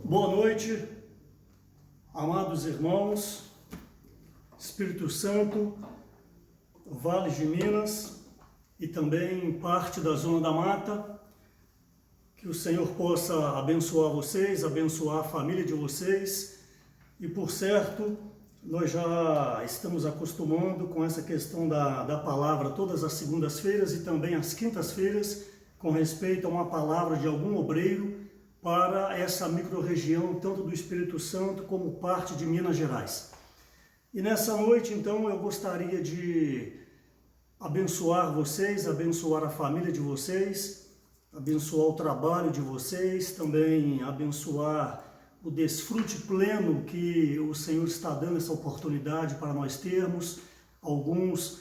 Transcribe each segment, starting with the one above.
Boa noite, amados irmãos, Espírito Santo, Vale de Minas e também parte da Zona da Mata. Que o Senhor possa abençoar vocês, abençoar a família de vocês. E por certo, nós já estamos acostumando com essa questão da palavra todas as segundas-feiras e também às quintas-feiras, com respeito a uma palavra de algum obreiro para essa microrregião, tanto do Espírito Santo como parte de Minas Gerais. E nessa noite, então, eu gostaria de abençoar vocês, abençoar a família de vocês, abençoar o trabalho de vocês, também abençoar o desfrute pleno que o Senhor está dando essa oportunidade para nós termos. Alguns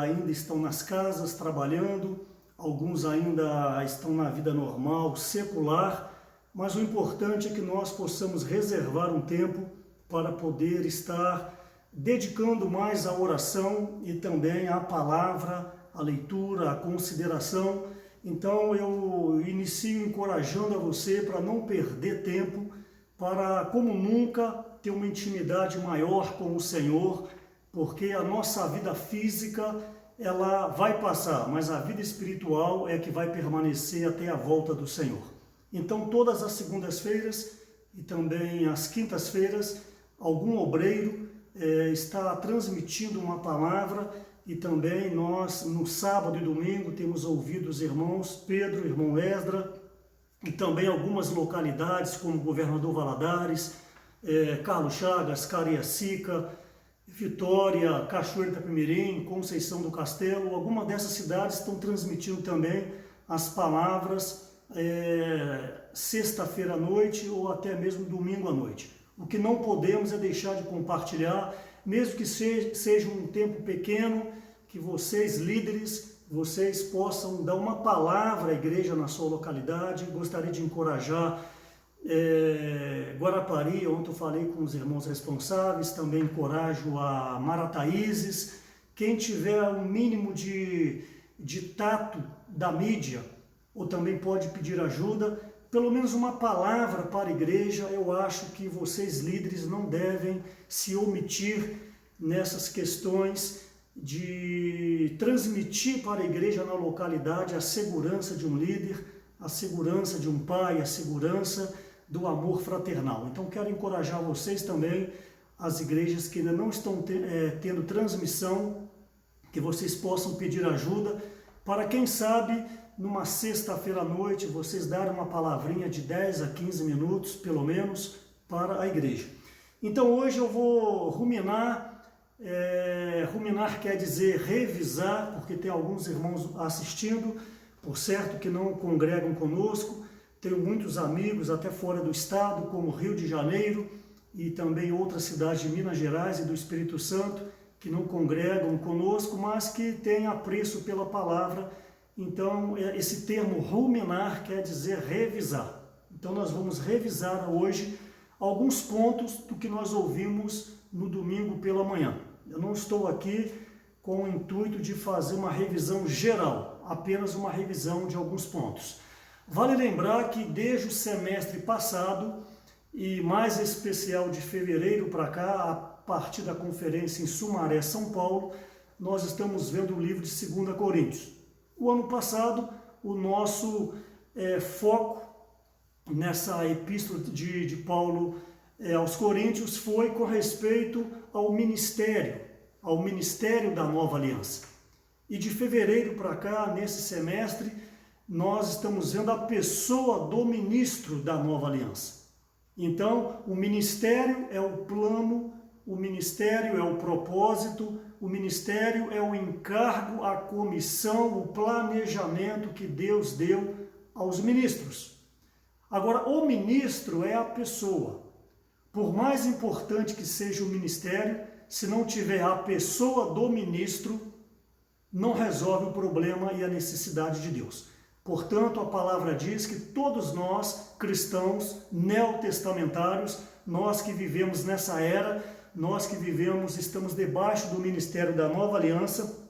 ainda estão nas casas trabalhando, alguns ainda estão na vida normal, secular, mas o importante é que nós possamos reservar um tempo para poder estar dedicando mais à oração e também à palavra, à leitura, à consideração. Então eu inicio encorajando a você para não perder tempo, para, como nunca, ter uma intimidade maior com o Senhor, porque a nossa vida física ela vai passar, mas a vida espiritual é que vai permanecer até a volta do Senhor. Então, todas as segundas-feiras e também às quintas-feiras, algum obreiro está transmitindo uma palavra, e também nós, no sábado e domingo, temos ouvido os irmãos Pedro, irmão Esdra, e também algumas localidades como Governador Valadares, Carlos Chagas, Cariacica, Vitória, Cachoeira de Itapemirim, Conceição do Castelo. Algumas dessas cidades estão transmitindo também as palavras sexta-feira à noite ou até mesmo domingo à noite. O que não podemos é deixar de compartilhar, mesmo que seja um tempo pequeno, que vocês, líderes, vocês possam dar uma palavra à igreja na sua localidade. Gostaria de encorajar Guarapari, ontem eu falei com os irmãos responsáveis, também encorajo a Marataízes. Quem tiver um mínimo de tato da mídia, ou também pode pedir ajuda, pelo menos uma palavra para a igreja. Eu acho que vocês, líderes, não devem se omitir nessas questões de transmitir para a igreja na localidade a segurança de um líder, a segurança de um pai, a segurança do amor fraternal. Então quero encorajar vocês também, as igrejas que ainda não estão tendo transmissão, que vocês possam pedir ajuda para, quem sabe, numa sexta-feira à noite, vocês darem uma palavrinha de 10 a 15 minutos, pelo menos, para a igreja. Então hoje eu vou ruminar, ruminar quer dizer revisar, porque tem alguns irmãos assistindo, por certo, que não congregam conosco. Tenho muitos amigos até fora do estado, como Rio de Janeiro e também outras cidades de Minas Gerais e do Espírito Santo, que não congregam conosco, mas que têm apreço pela palavra. Então, esse termo ruminar quer dizer revisar. Então, nós vamos revisar hoje alguns pontos do que nós ouvimos no domingo pela manhã. Eu não estou aqui com o intuito de fazer uma revisão geral, apenas uma revisão de alguns pontos. Vale lembrar que desde o semestre passado, e mais especial de fevereiro para cá, a partir da conferência em Sumaré, São Paulo, nós estamos vendo o livro de 2 Coríntios. O ano passado, o nosso foco nessa epístola de Paulo aos Coríntios foi com respeito ao ministério da nova aliança. E de fevereiro para cá, nesse semestre, nós estamos vendo a pessoa do ministro da nova aliança. Então, o ministério é o plano, o ministério é o propósito, o ministério é o encargo, a comissão, o planejamento que Deus deu aos ministros. Agora, o ministro é a pessoa. Por mais importante que seja o ministério, se não tiver a pessoa do ministro, não resolve o problema e a necessidade de Deus. Portanto, a palavra diz que todos nós, cristãos neotestamentários, nós que vivemos nessa era, nós que vivemos, estamos debaixo do ministério da nova aliança,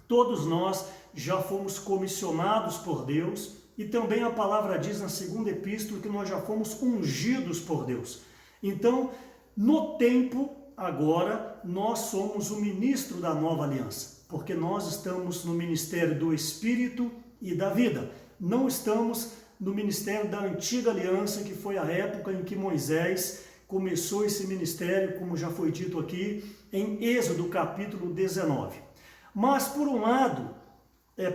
todos nós já fomos comissionados por Deus, e também a palavra diz na segunda epístola que nós já fomos ungidos por Deus. Então, no tempo, agora, nós somos o ministro da nova aliança, porque nós estamos no ministério do Espírito e da vida. Não estamos no ministério da antiga aliança, que foi a época em que Moisés começou esse ministério, como já foi dito aqui, em Êxodo capítulo 19. Mas, por um lado,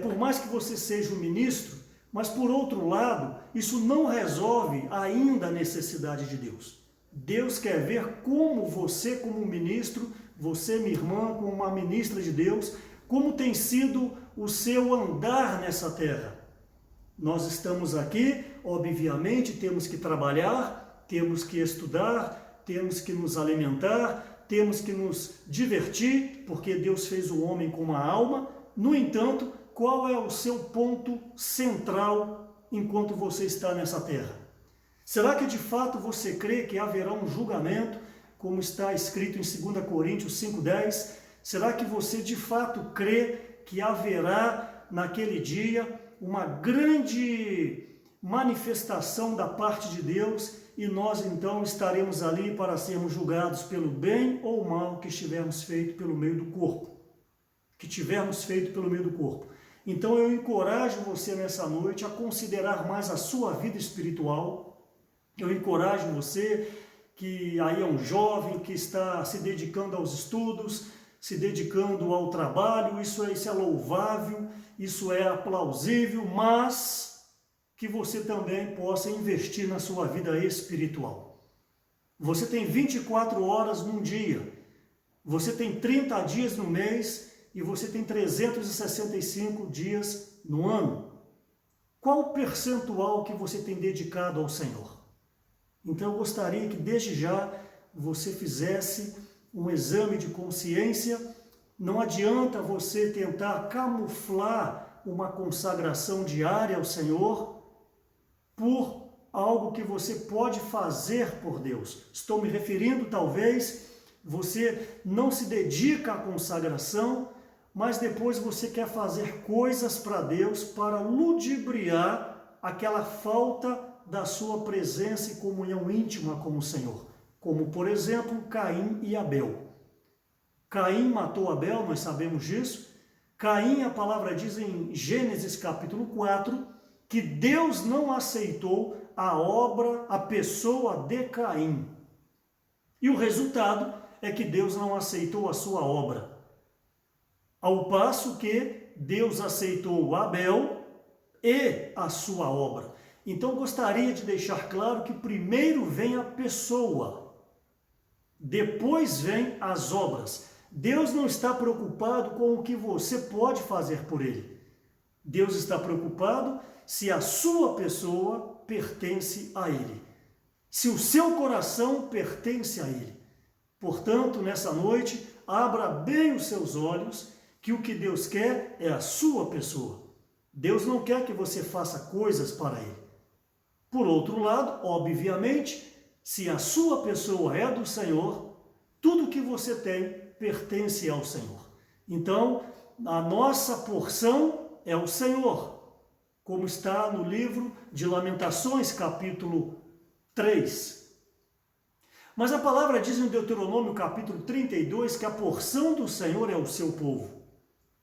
por mais que você seja um ministro, mas por outro lado, isso não resolve ainda a necessidade de Deus. Deus quer ver como você, como ministro, você, minha irmã, como uma ministra de Deus, como tem sido o seu andar nessa terra. Nós estamos aqui, obviamente, temos que trabalhar, temos que estudar, temos que nos alimentar, temos que nos divertir, porque Deus fez o homem com uma alma. No entanto, qual é o seu ponto central enquanto você está nessa terra? Será que de fato você crê que haverá um julgamento, como está escrito em 2 Coríntios 5,10? Será que você de fato crê que haverá naquele dia uma grande manifestação da parte de Deus e nós então estaremos ali para sermos julgados pelo bem ou mal que tivermos feito pelo meio do corpo? Então eu encorajo você nessa noite a considerar mais a sua vida espiritual. Eu encorajo você que aí é um jovem que está se dedicando aos estudos, se dedicando ao trabalho, isso é louvável, isso é aplausível, mas que você também possa investir na sua vida espiritual. Você tem 24 horas num dia, você tem 30 dias no mês e você tem 365 dias no ano. Qual o percentual que você tem dedicado ao Senhor? Então eu gostaria que desde já você fizesse um exame de consciência. Não adianta você tentar camuflar uma consagração diária ao Senhor por algo que você pode fazer por Deus. Estou me referindo, talvez, você não se dedica à consagração, mas depois você quer fazer coisas para Deus para ludibriar aquela falta da sua presença e comunhão íntima com o Senhor. Como, por exemplo, Caim e Abel. Caim matou Abel, nós sabemos disso. Caim, a palavra diz em Gênesis capítulo 4, que Deus não aceitou a obra, a pessoa de Caim. E o resultado é que Deus não aceitou a sua obra. Ao passo que Deus aceitou Abel e a sua obra. Então gostaria de deixar claro que primeiro vem a pessoa, depois vem as obras. Deus não está preocupado com o que você pode fazer por Ele. Deus está preocupado se a sua pessoa pertence a Ele, se o seu coração pertence a Ele. Portanto, nessa noite, abra bem os seus olhos, que o que Deus quer é a sua pessoa. Deus não quer que você faça coisas para Ele. Por outro lado, obviamente, se a sua pessoa é do Senhor, tudo que você tem pertence ao Senhor. Então, a nossa porção é o Senhor, como está no livro de Lamentações, capítulo 3. Mas a palavra diz em Deuteronômio, capítulo 32, que a porção do Senhor é o seu povo.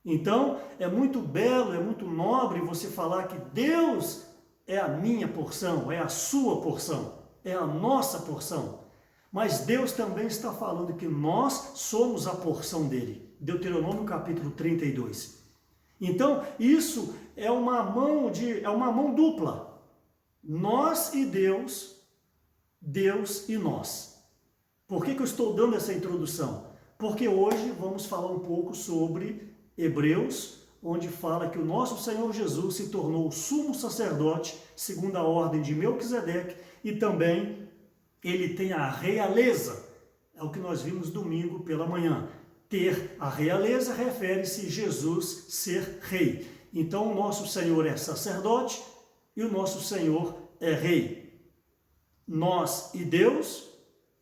Então, é muito belo, é muito nobre você falar que Deus é a minha porção, é a sua porção, é a nossa porção. Mas Deus também está falando que nós somos a porção dele. Deuteronômio capítulo 32. Então, isso é uma mão dupla. Nós e Deus, Deus e nós. Por que eu estou dando essa introdução? Porque hoje vamos falar um pouco sobre Hebreus, onde fala que o nosso Senhor Jesus se tornou o sumo sacerdote, segundo a ordem de Melquisedeque, e também ele tem a realeza. É o que nós vimos domingo pela manhã. Ter a realeza refere-se a Jesus ser rei. Então o nosso Senhor é sacerdote e o nosso Senhor é rei. Nós e Deus,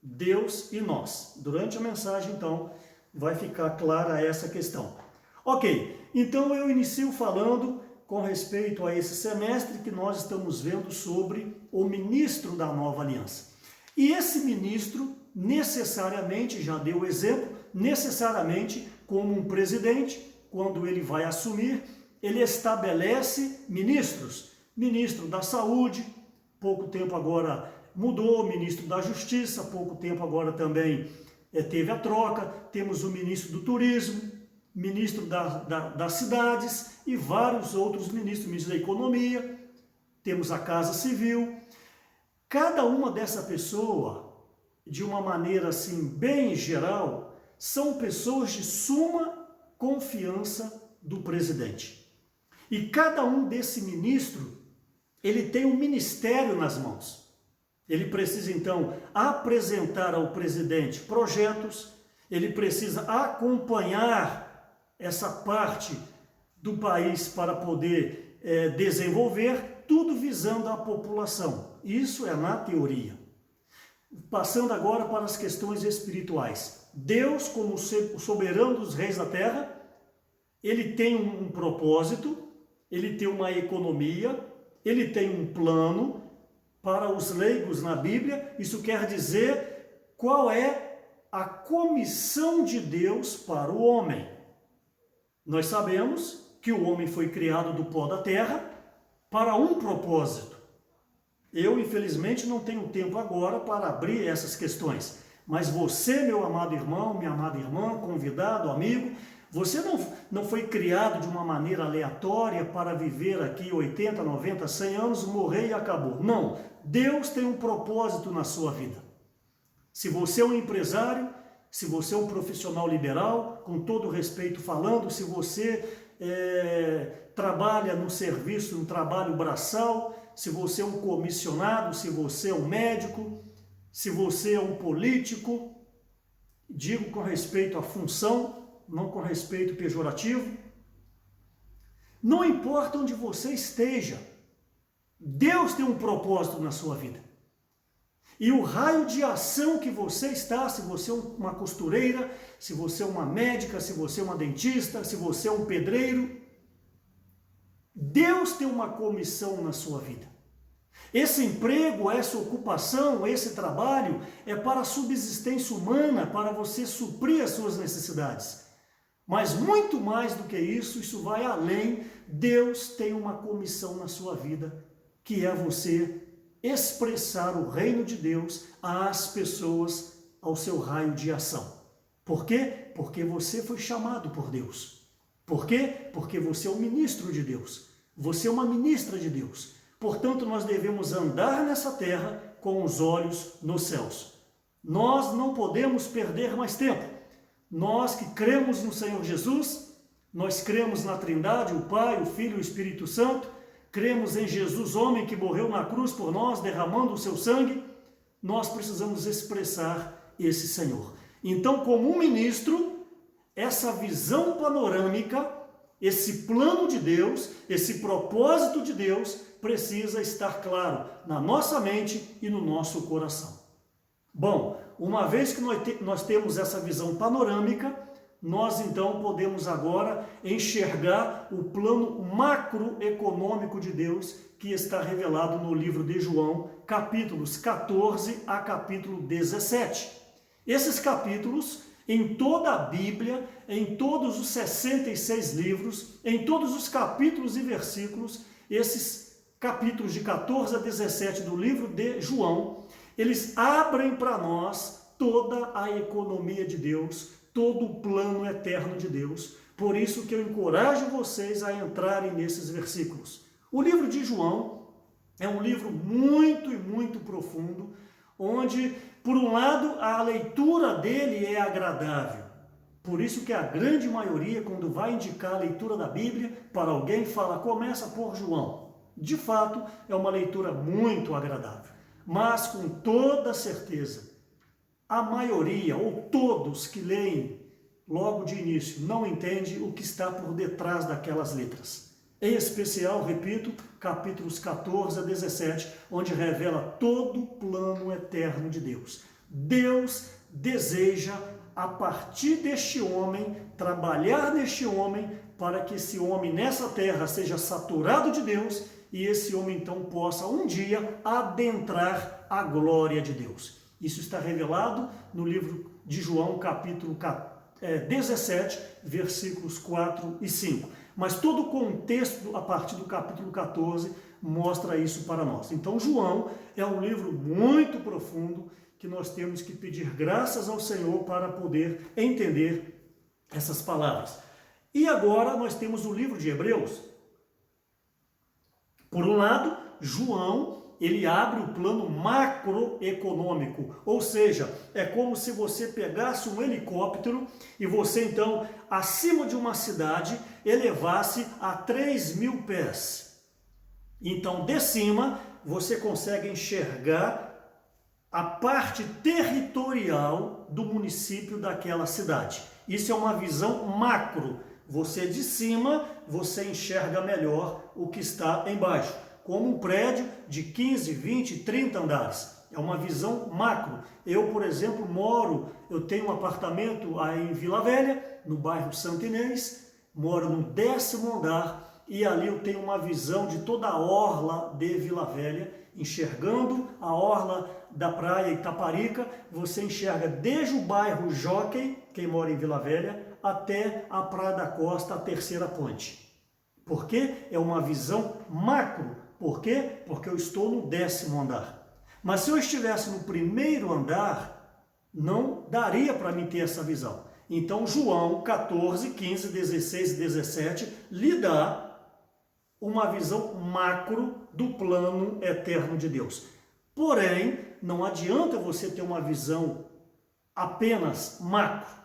Deus e nós. Durante a mensagem, então, vai ficar clara essa questão. Ok, Então eu inicio falando com respeito a esse semestre que nós estamos vendo sobre o ministro da nova aliança. E esse ministro, necessariamente, já deu o exemplo, necessariamente, como um presidente, quando ele vai assumir, ele estabelece ministros. Ministro da Saúde, pouco tempo agora mudou, ministro da Justiça, pouco tempo agora também teve a troca, temos o ministro do Turismo, ministro das Cidades e vários outros ministros, ministro da Economia, temos a Casa Civil. Cada uma dessa pessoa, de uma maneira assim bem geral, são pessoas de suma confiança do presidente. E cada um desse ministro, ele tem um ministério nas mãos. Ele precisa então apresentar ao presidente projetos, ele precisa acompanhar essa parte do país para poder desenvolver, tudo visando a população. Isso é na teoria. Passando agora para as questões espirituais. Deus, como o soberano dos reis da terra, ele tem um propósito, ele tem uma economia, ele tem um plano. Para os leigos na Bíblia, isso quer dizer qual é a comissão de Deus para o homem. Nós sabemos que o homem foi criado do pó da terra para um propósito. Eu, infelizmente, não tenho tempo agora para abrir essas questões. Mas você, meu amado irmão, minha amada irmã, convidado, amigo, você não foi criado de uma maneira aleatória para viver aqui 80, 90, 100 anos, morrer e acabou. Não, Deus tem um propósito na sua vida. Se você é um empresário, se você é um profissional liberal, com todo respeito falando, se você trabalha no serviço, no trabalho braçal, se você é um comissionado, se você é um médico, se você é um político, digo com respeito à função, não com respeito pejorativo, não importa onde você esteja, Deus tem um propósito na sua vida. E o raio de ação que você está, se você é uma costureira, se você é uma médica, se você é uma dentista, se você é um pedreiro, Deus tem uma comissão na sua vida. Esse emprego, essa ocupação, esse trabalho é para a subsistência humana, para você suprir as suas necessidades. Mas muito mais do que isso vai além. Deus tem uma comissão na sua vida, que é você expressar o reino de Deus às pessoas, ao seu raio de ação. Por quê? Porque você foi chamado por Deus. Por quê? Porque você é um ministro de Deus. Você é uma ministra de Deus. Portanto, nós devemos andar nessa terra com os olhos nos céus. Nós não podemos perder mais tempo. Nós que cremos no Senhor Jesus, nós cremos na Trindade, o Pai, o Filho e o Espírito Santo, cremos em Jesus, homem que morreu na cruz por nós, derramando o seu sangue, nós precisamos expressar esse Senhor. Então, como um ministro, essa visão panorâmica, esse plano de Deus, esse propósito de Deus, precisa estar claro na nossa mente e no nosso coração. Bom, uma vez que nós temos essa visão panorâmica, nós então podemos agora enxergar o plano macroeconômico de Deus que está revelado no livro de João, capítulos 14 a capítulo 17. Esses capítulos, em toda a Bíblia, em todos os 66 livros, em todos os capítulos e versículos, esses capítulos de 14 a 17 do livro de João, eles abrem para nós toda a economia de Deus, todo o plano eterno de Deus. Por isso que eu encorajo vocês a entrarem nesses versículos. O livro de João é um livro muito e muito profundo, onde, por um lado, a leitura dele é agradável. Por isso que a grande maioria, quando vai indicar a leitura da Bíblia para alguém, fala, começa por João. De fato, é uma leitura muito agradável. Mas, com toda certeza, a maioria, ou todos que leem logo de início, não entende o que está por detrás daquelas letras. Em especial, repito, capítulos 14 a 17, onde revela todo o plano eterno de Deus. Deus deseja, a partir deste homem, trabalhar neste homem para que esse homem nessa terra seja saturado de Deus e esse homem então possa um dia adentrar a glória de Deus. Isso está revelado no livro de João, capítulo 17, versículos 4 e 5. Mas todo o contexto a partir do capítulo 14 mostra isso para nós. Então João é um livro muito profundo que nós temos que pedir graças ao Senhor para poder entender essas palavras. E agora nós temos o livro de Hebreus. Por um lado, João, ele abre o plano macroeconômico, ou seja, é como se você pegasse um helicóptero e você então, acima de uma cidade, elevasse a 3.000 pés. Então, de cima, você consegue enxergar a parte territorial do município daquela cidade. Isso é uma visão macro. Você de cima, você enxerga melhor o que está embaixo. Como um prédio de 15, 20, 30 andares. É uma visão macro. Eu, por exemplo, eu tenho um apartamento aí em Vila Velha, no bairro Santo Inês, moro no 10º andar e ali eu tenho uma visão de toda a orla de Vila Velha, enxergando a orla da praia Itaparica. Você enxerga desde o bairro Jockey, quem mora em Vila Velha, até a Praia da Costa, a terceira ponte. Por quê? É uma visão macro. Por quê? Porque eu estou no 10º andar. Mas se eu estivesse no 1º andar, não daria para mim ter essa visão. Então João 14, 15, 16 e 17 lhe dá uma visão macro do plano eterno de Deus. Porém, não adianta você ter uma visão apenas macro.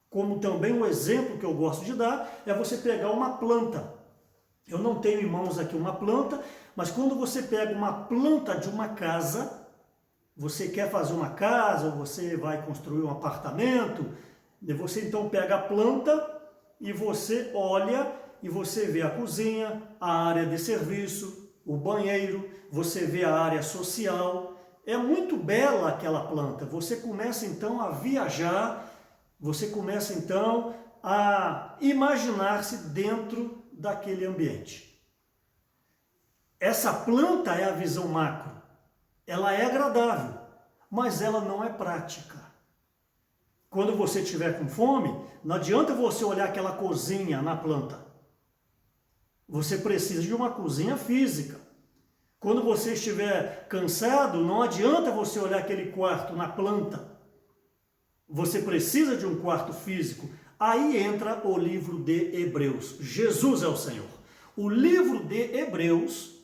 Como também um exemplo que eu gosto de dar é você pegar uma planta. Eu não tenho em mãos aqui uma planta, mas quando você pega uma planta de uma casa, você quer fazer uma casa, ou você vai construir um apartamento, e você então pega a planta e você olha e você vê a cozinha, a área de serviço, o banheiro, você vê a área social. É muito bela aquela planta. Você começa então a viajar, você começa então a imaginar-se dentro daquele ambiente. Essa planta é a visão macro. Ela é agradável, mas ela não é prática. Quando você estiver com fome, não adianta você olhar aquela cozinha na planta. Você precisa de uma cozinha física. Quando você estiver cansado, não adianta você olhar aquele quarto na planta. Você precisa de um quarto físico. Aí entra o livro de Hebreus. Jesus é o Senhor. O livro de Hebreus,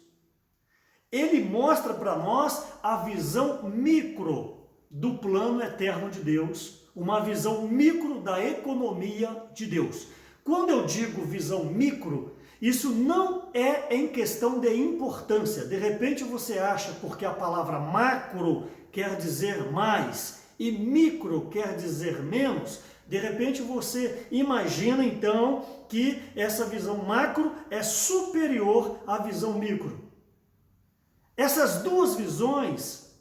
ele mostra para nós a visão micro do plano eterno de Deus, uma visão micro da economia de Deus. Quando eu digo visão micro, isso não é em questão de importância. De repente você acha, porque a palavra macro quer dizer mais e micro quer dizer menos, de repente você imagina então que essa visão macro é superior à visão micro. Essas duas visões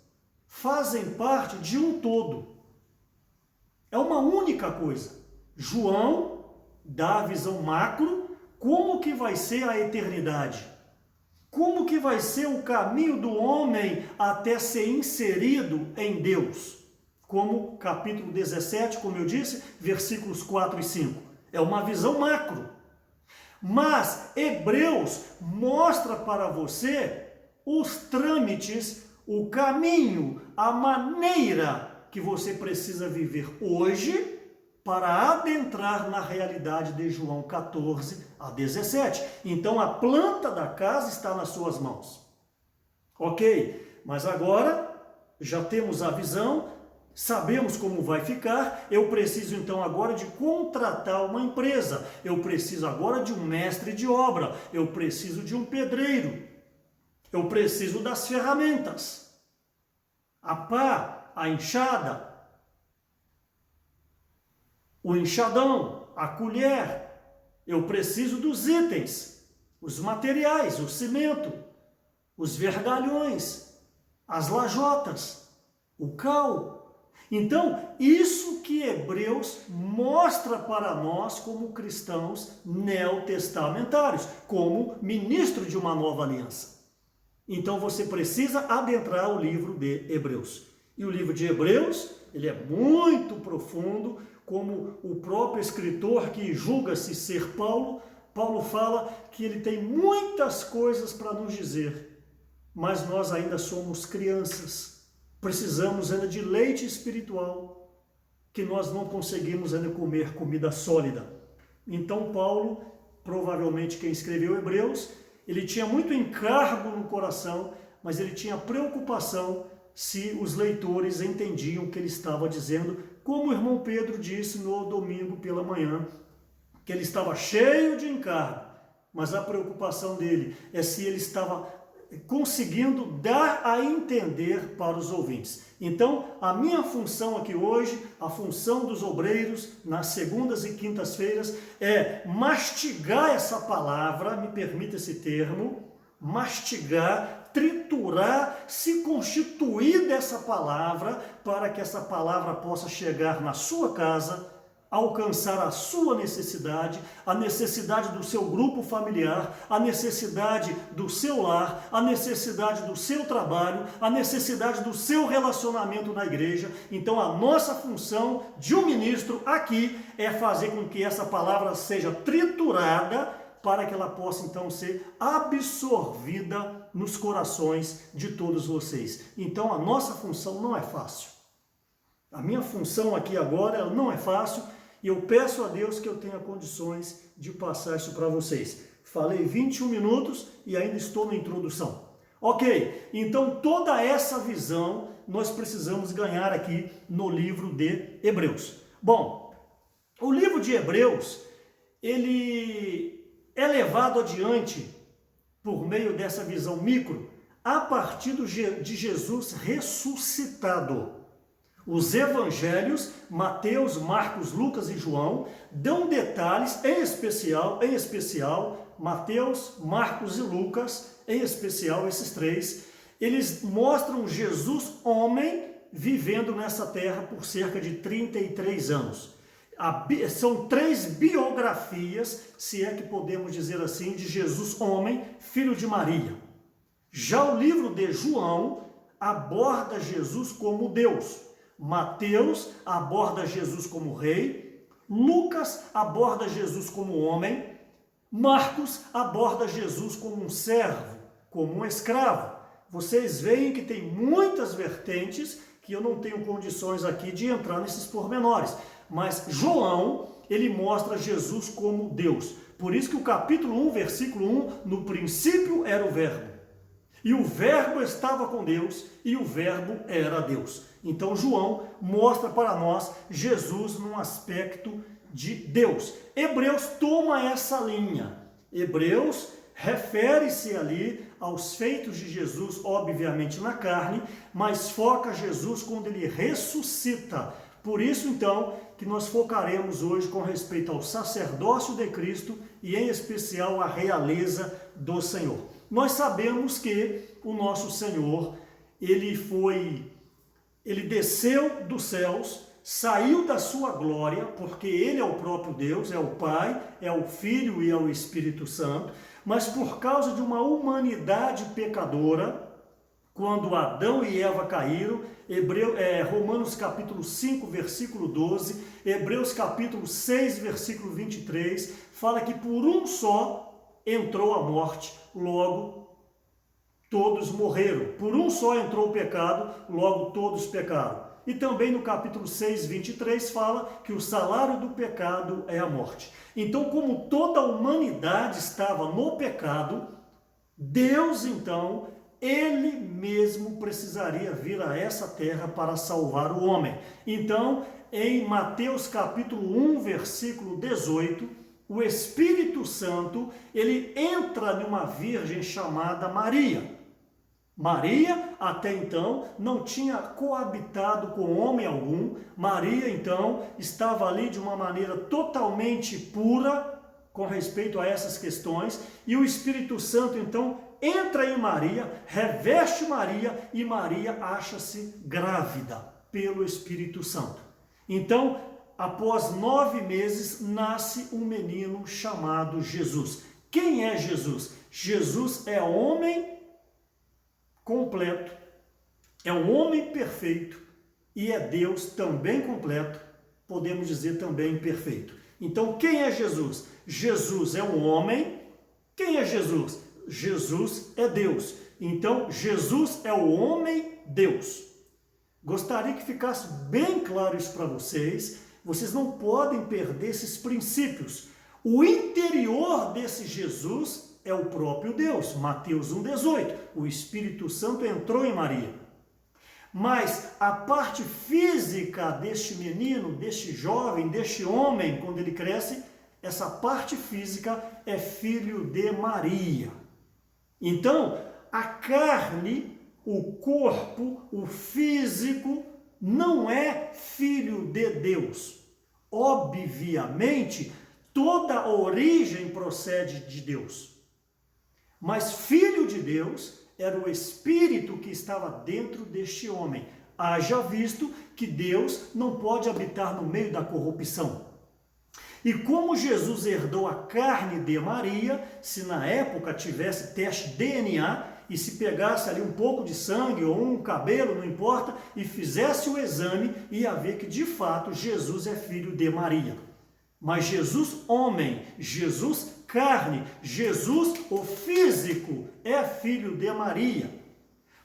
fazem parte de um todo. É uma única coisa. João dá a visão macro, como que vai ser a eternidade. Como que vai ser o caminho do homem até ser inserido em Deus. Como capítulo 17, como eu disse, versículos 4 e 5. É uma visão macro. Mas Hebreus mostra para você os trâmites, o caminho, a maneira que você precisa viver hoje para adentrar na realidade de João 14 a 17. Então a planta da casa está nas suas mãos. Ok, mas agora já temos a visão, sabemos como vai ficar, eu preciso então agora de contratar uma empresa, eu preciso agora de um mestre de obra, eu preciso de um pedreiro, eu preciso das ferramentas, a pá, a enxada, o enxadão, a colher, eu preciso dos itens, os materiais, o cimento, os vergalhões, as lajotas, o cal. Então, isso que Hebreus mostra para nós como cristãos neotestamentários, como ministro de uma nova aliança. Então você precisa adentrar o livro de Hebreus. E o livro de Hebreus, ele é muito profundo, como o próprio escritor que julga-se ser Paulo fala que ele tem muitas coisas para nos dizer, mas nós ainda somos crianças. Precisamos ainda de leite espiritual, que nós não conseguimos ainda comer comida sólida. Então Paulo, provavelmente quem escreveu Hebreus, ele tinha muito encargo no coração, mas ele tinha preocupação se os leitores entendiam o que ele estava dizendo, como o irmão Pedro disse no domingo pela manhã, que ele estava cheio de encargo, mas a preocupação dele é se ele estava conseguindo dar a entender para os ouvintes. Então, a minha função aqui hoje, a função dos obreiros, nas segundas e quintas-feiras, é mastigar essa palavra, me permita esse termo, mastigar, triturar, se constituir dessa palavra, para que essa palavra possa chegar na sua casa, alcançar a sua necessidade, a necessidade do seu grupo familiar, a necessidade do seu lar, a necessidade do seu trabalho, a necessidade do seu relacionamento na igreja. Então a nossa função de um ministro aqui é fazer com que essa palavra seja triturada para que ela possa então ser absorvida nos corações de todos vocês. Então a nossa função não é fácil. A minha função aqui agora ela não é fácil, e eu peço a Deus que eu tenha condições de passar isso para vocês. Falei 21 minutos e ainda estou na introdução. Ok, então toda essa visão nós precisamos ganhar aqui no livro de Hebreus. Bom, o livro de Hebreus, ele é levado adiante por meio dessa visão micro a partir de Jesus ressuscitado. Os evangelhos, Mateus, Marcos, Lucas e João, dão detalhes, em especial, Mateus, Marcos e Lucas, em especial esses três, eles mostram Jesus homem vivendo nessa terra por cerca de 33 anos. São 3 biografias, se é que podemos dizer assim, de Jesus homem, filho de Maria. Já o livro de João aborda Jesus como Deus. Mateus aborda Jesus como rei, Lucas aborda Jesus como homem, Marcos aborda Jesus como um servo, como um escravo. Vocês veem que tem muitas vertentes que eu não tenho condições aqui de entrar nesses pormenores, mas João, ele mostra Jesus como Deus. Por isso que o capítulo 1, versículo 1, no princípio era o verbo. E o verbo estava com Deus, e o verbo era Deus. Então João mostra para nós Jesus num aspecto de Deus. Hebreus toma essa linha. Hebreus refere-se ali aos feitos de Jesus, obviamente na carne, mas foca Jesus quando ele ressuscita. Por isso então que nós focaremos hoje com respeito ao sacerdócio de Cristo e em especial a realeza do Senhor. Nós sabemos que o nosso Senhor, ele desceu dos céus, saiu da sua glória, porque ele é o próprio Deus, é o Pai, é o Filho e é o Espírito Santo, mas por causa de uma humanidade pecadora, quando Adão e Eva caíram, Romanos capítulo 5, versículo 12, Hebreus capítulo 6, versículo 23, fala que por um só entrou a morte, logo todos morreram. Por um só entrou o pecado, logo todos pecaram. E também no capítulo 6, 23, fala que o salário do pecado é a morte. Então, como toda a humanidade estava no pecado, Deus, então, ele mesmo precisaria vir a essa terra para salvar o homem. Então, em Mateus capítulo 1, versículo 18, o Espírito Santo, ele entra numa virgem chamada Maria. Maria, até então, não tinha coabitado com homem algum. Maria, então, estava ali de uma maneira totalmente pura com respeito a essas questões. E o Espírito Santo, então, entra em Maria, reveste Maria e Maria acha-se grávida. pelo Espírito Santo. Então, após 9 meses, nasce um menino chamado Jesus. Quem é Jesus? Jesus é homem completo, é um homem perfeito e é Deus também completo, podemos dizer também perfeito. Então, quem é Jesus? Jesus é um homem. Quem é Jesus? Jesus é Deus. Então, Jesus é o homem Deus. Gostaria que ficasse bem claro isso para vocês. Vocês não podem perder esses princípios. O interior desse Jesus é o próprio Deus. Mateus 1,18. O Espírito Santo entrou em Maria. Mas a parte física deste menino, deste jovem, deste homem, quando ele cresce, essa parte física é filho de Maria. Então, a carne, o corpo, o físico, não é filho de Deus. Obviamente, toda a origem procede de Deus. Mas filho de Deus era o Espírito que estava dentro deste homem. Haja visto que Deus não pode habitar no meio da corrupção. E como Jesus herdou a carne de Maria, se na época tivesse teste DNA, e se pegasse ali um pouco de sangue ou um cabelo, não importa, e fizesse o exame, ia ver que de fato Jesus é filho de Maria. Mas Jesus homem, Jesus carne, Jesus o físico é filho de Maria.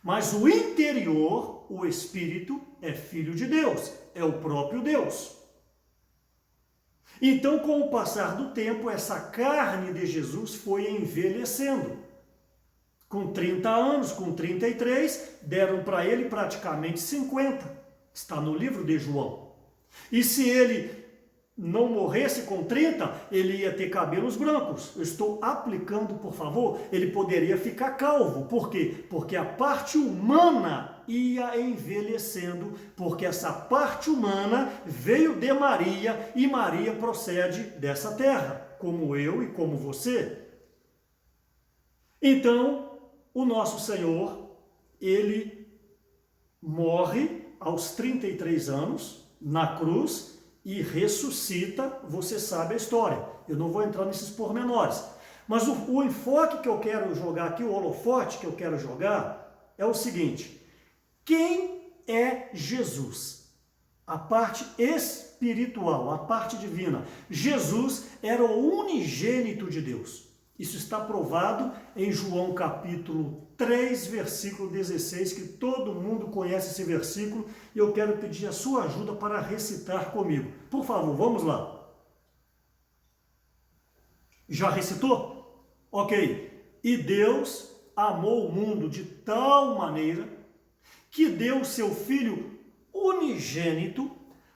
Mas o interior, o Espírito, é filho de Deus, é o próprio Deus. Então, com o passar do tempo, essa carne de Jesus foi envelhecendo. Com 30 anos, com 33, deram para ele praticamente 50. Está no livro de João. E se ele não morresse com 30, ele ia ter cabelos brancos. Eu estou aplicando, por favor, ele poderia ficar calvo. Por quê? Porque a parte humana ia envelhecendo, porque essa parte humana veio de Maria e Maria procede dessa terra, como eu e como você. Então, o nosso Senhor, ele morre aos 33 anos na cruz e ressuscita, você sabe a história. Eu não vou entrar nesses pormenores. Mas o enfoque que eu quero jogar aqui, o holofote que eu quero jogar, é o seguinte: quem é Jesus? A parte espiritual, a parte divina. Jesus era o unigênito de Deus. Isso está provado em João capítulo 3, versículo 16, que todo mundo conhece esse versículo, e eu quero pedir a sua ajuda para recitar comigo. Por favor, vamos lá. Já recitou? Ok. E Deus amou o mundo de tal maneira que deu o seu Filho unigênito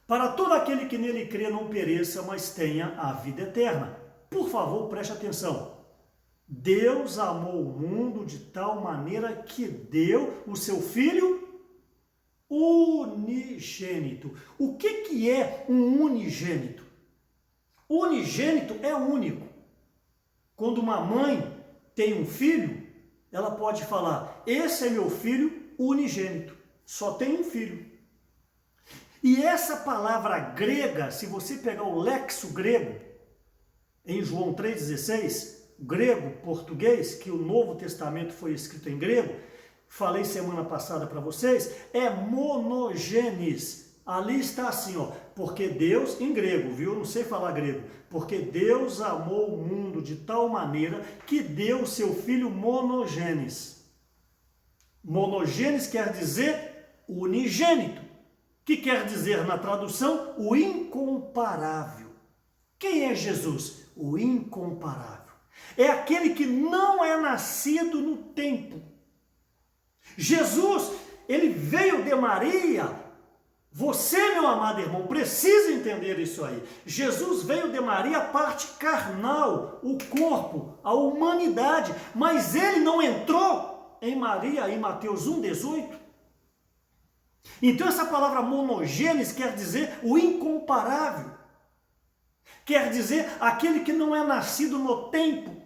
para todo aquele que nele crê não pereça, mas tenha a vida eterna. Por favor, preste atenção. Deus amou o mundo de tal maneira que deu o seu Filho unigênito. O que é um unigênito? Unigênito é único. Quando uma mãe tem um filho, ela pode falar: esse é meu filho unigênito, só tem um filho. E essa palavra grega, se você pegar o lexo grego, em João 3,16, grego, português, que o Novo Testamento foi escrito em grego, falei semana passada para vocês, é monogenes. Ali está assim, ó, porque Deus, em grego, viu? Não sei falar grego. Porque Deus amou o mundo de tal maneira que deu o seu filho monogenes. Monogenes quer dizer unigênito, que quer dizer na tradução o incomparável. Quem é Jesus? O incomparável. É aquele que não é nascido no tempo. Jesus, ele veio de Maria. Você, meu amado irmão, precisa entender isso aí. Jesus veio de Maria, a parte carnal, o corpo, a humanidade, mas ele não entrou em Maria em Mateus 1,18. Então essa palavra monogenes quer dizer o incomparável. Quer dizer aquele que não é nascido no tempo.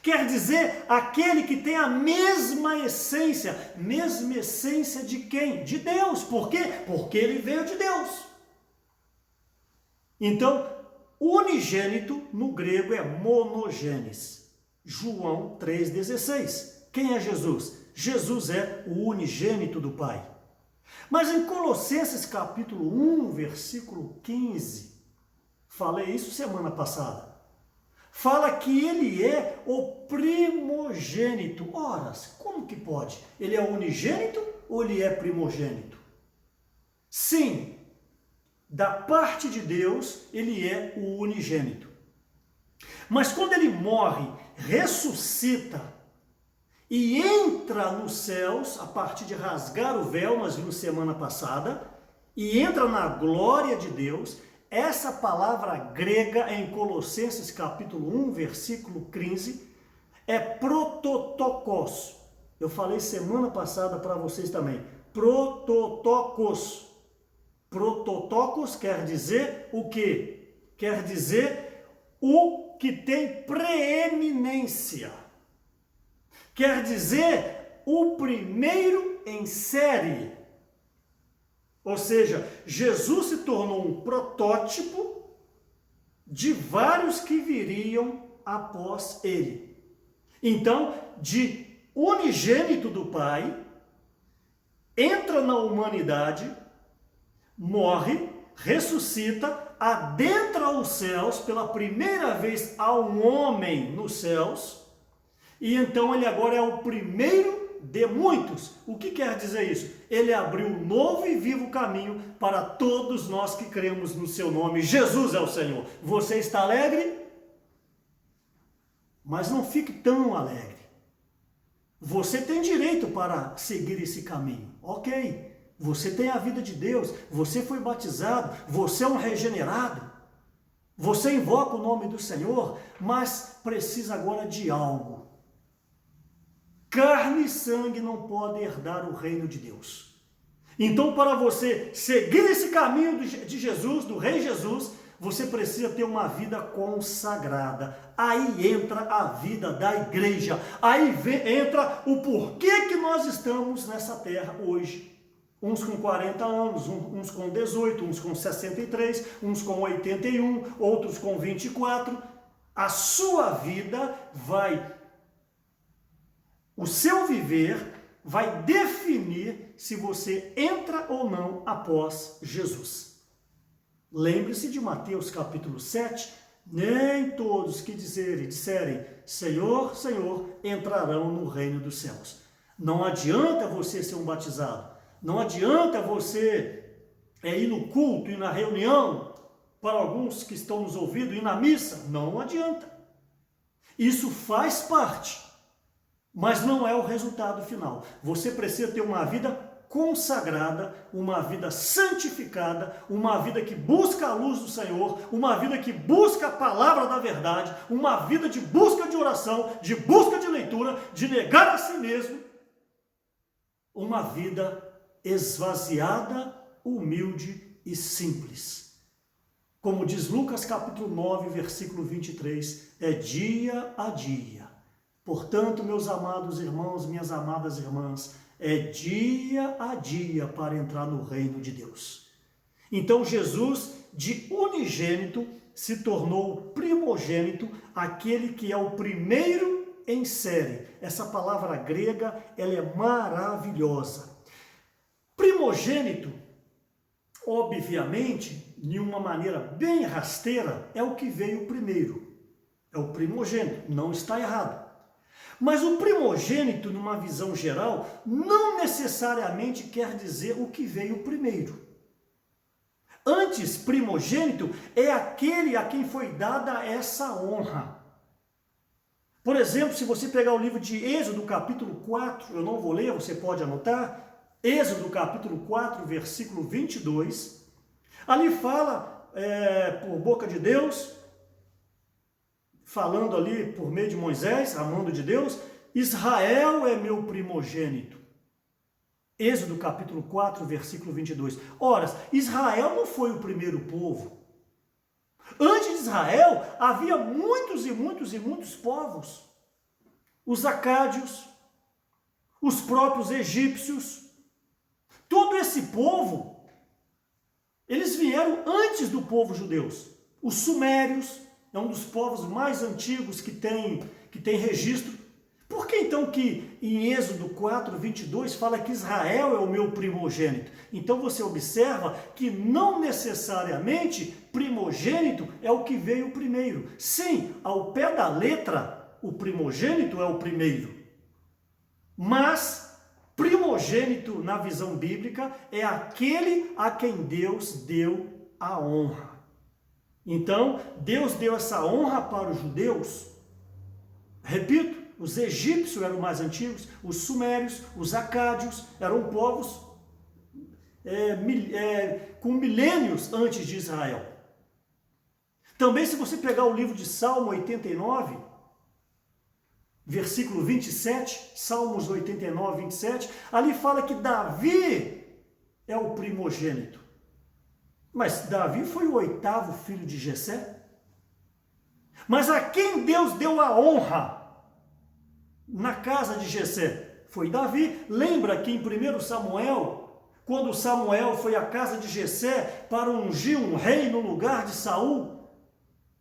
Quer dizer, aquele que tem a mesma essência de quem? De Deus. Por quê? Porque ele veio de Deus. Então, unigênito no grego é monogenes. João 3,16. Quem é Jesus? Jesus é o unigênito do Pai. Mas em Colossenses capítulo 1, versículo 15, falei isso semana passada, fala que ele é o primogênito. Ora, como que pode? Ele é unigênito ou ele é primogênito? Sim, da parte de Deus, ele é o unigênito. Mas quando ele morre, ressuscita e entra nos céus, a partir de rasgar o véu, nós vimos semana passada, e entra na glória de Deus, essa palavra grega em Colossenses capítulo 1, versículo 15, é prototokos. Eu falei semana passada para vocês também. Prototokos. Prototokos quer dizer o quê? Quer dizer o que tem preeminência. Quer dizer o primeiro em série. Ou seja, Jesus se tornou um protótipo de vários que viriam após ele. Então, de unigênito do Pai, entra na humanidade, morre, ressuscita, adentra os céus, pela primeira vez há um homem nos céus, e então ele agora é o primeiro de muitos. O que quer dizer isso? Ele abriu um novo e vivo caminho para todos nós que cremos no seu nome. Jesus é o Senhor. Você está alegre? Mas não fique tão alegre. Você tem direito para seguir esse caminho. Ok. Você tem a vida de Deus. Você foi batizado. Você é um regenerado. Você invoca o nome do Senhor, mas precisa agora de algo. Carne e sangue não podem herdar o reino de Deus. Então, para você seguir esse caminho de Jesus, do Rei Jesus, você precisa ter uma vida consagrada. Aí entra a vida da igreja. Aí entra o porquê que nós estamos nessa terra hoje. Uns com 40 anos, uns com 18, uns com 63, uns com 81, outros com 24. A sua vida o seu viver vai definir se você entra ou não após Jesus. Lembre-se de Mateus capítulo 7, nem todos que disserem Senhor, Senhor, entrarão no reino dos céus. Não adianta você ser um batizado, não adianta você ir no culto e na reunião, para alguns que estão nos ouvindo, ir na missa, não adianta. Isso faz parte, mas não é o resultado final. Você precisa ter uma vida consagrada, uma vida santificada, uma vida que busca a luz do Senhor, uma vida que busca a palavra da verdade, uma vida de busca de oração, de busca de leitura, de negar a si mesmo, uma vida esvaziada, humilde e simples. Como diz Lucas capítulo 9, versículo 23, é dia a dia. Portanto, meus amados irmãos, minhas amadas irmãs, é dia a dia para entrar no reino de Deus. Então Jesus, de unigênito, se tornou primogênito, aquele que é o primeiro em série. Essa palavra grega, ela é maravilhosa. Primogênito, obviamente, de uma maneira bem rasteira, é o que veio primeiro. É o primogênito, não está errado. Mas o primogênito, numa visão geral, não necessariamente quer dizer o que veio primeiro. Antes, primogênito é aquele a quem foi dada essa honra. Por exemplo, se você pegar o livro de Êxodo, capítulo 4, eu não vou ler, você pode anotar, Êxodo, capítulo 4, versículo 22, ali fala, por boca de Deus, falando ali por meio de Moisés, a mão de Deus, Israel é meu primogênito. Êxodo capítulo 4, versículo 22. Ora, Israel não foi o primeiro povo. Antes de Israel, havia muitos e muitos e muitos povos. os acádios, os próprios egípcios, todo esse povo, eles vieram antes do povo judeu. Os sumérios é um dos povos mais antigos que tem registro. Por que então que em Êxodo 4, 22 fala que Israel é o meu primogênito? Então você observa que não necessariamente primogênito é o que veio primeiro. Sim, ao pé da letra, o primogênito é o primeiro. Mas primogênito na visão bíblica é aquele a quem Deus deu a honra. Então, Deus deu essa honra para os judeus. Repito, os egípcios eram mais antigos, os sumérios, os acádios eram povos com milênios antes de Israel. Também, se você pegar o livro de Salmo 89, versículo 27, Salmos 89, 27, ali fala que Davi é o primogênito. Mas Davi foi o 8º filho de Jessé. Mas a quem Deus deu a honra na casa de Jessé? Foi Davi. Lembra que em 1 Samuel, quando Samuel foi à casa de Jessé para ungir um rei no lugar de Saul,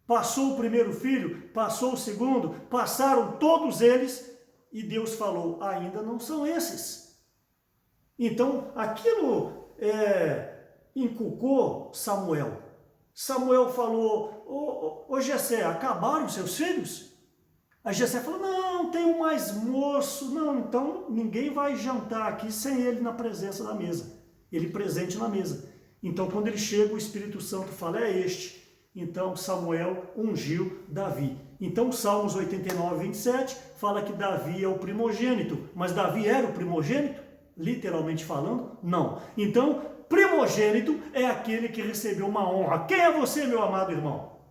passou o primeiro filho, passou o segundo, passaram todos eles, e Deus falou, ainda não são esses. Então, aquilo inculcou Samuel. Samuel falou, ô Jessé, acabaram seus filhos? Aí Jessé falou, não, tem um mais moço, não, então ninguém vai jantar aqui sem ele na presença da mesa, ele presente na mesa. Então, quando ele chega, o Espírito Santo fala, é este. Então Samuel ungiu Davi. Então Salmos 89, 27 fala que Davi é o primogênito. Mas Davi era o primogênito? Literalmente falando? Não. Então, primogênito é aquele que recebeu uma honra. Quem é você, meu amado irmão?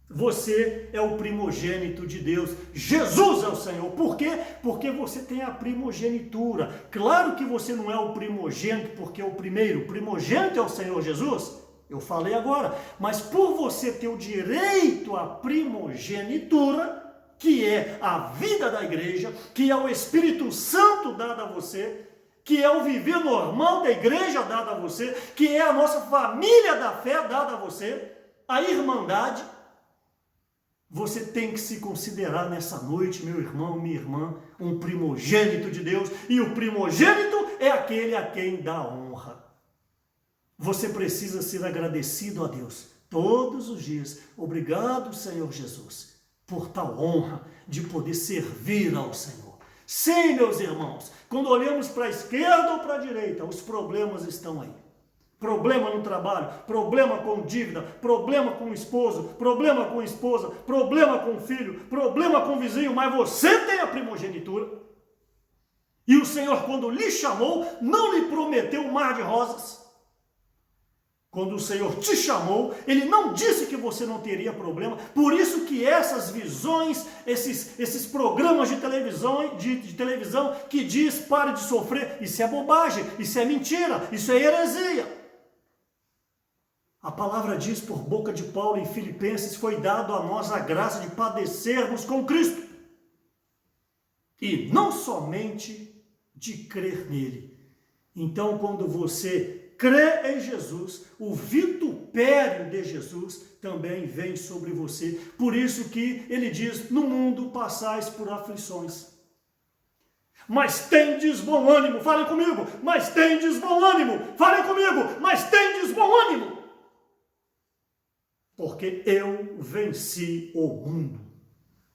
Você é o primogênito de Deus. Jesus é o Senhor. Por quê? Porque você tem a primogenitura. Claro que você não é o primogênito porque é o primeiro. O primogênito é o Senhor Jesus. Eu falei agora, mas por você ter o direito à primogenitura, que é a vida da igreja, que é o Espírito Santo dado a você, que é o viver normal da igreja dado a você, que é a nossa família da fé dada a você, a irmandade, você tem que se considerar nessa noite, meu irmão, minha irmã, um primogênito de Deus, e o primogênito é aquele a quem dá honra. Você precisa ser agradecido a Deus todos os dias. Obrigado, Senhor Jesus, por tal honra de poder servir ao Senhor. Sim, meus irmãos, quando olhamos para a esquerda ou para a direita, os problemas estão aí. Problema no trabalho, problema com dívida, problema com o esposo, problema com a esposa, problema com o filho, problema com o vizinho, mas você tem a primogenitura. E o Senhor, quando lhe chamou, não lhe prometeu um mar de rosas. Quando o Senhor te chamou, Ele não disse que você não teria problema. Por isso que essas visões, esses programas de televisão que diz pare de sofrer, isso é bobagem, isso é mentira, isso é heresia. A palavra diz por boca de Paulo em Filipenses, foi dado a nós a graça de padecermos com Cristo. E não somente de crer nele. Então, quando você crê em Jesus, o vitupério de Jesus também vem sobre você. Por isso que ele diz, no mundo passais por aflições. Mas tendes bom ânimo, falem comigo, mas tendes bom ânimo, falem comigo, mas tendes bom ânimo. Porque eu venci o mundo.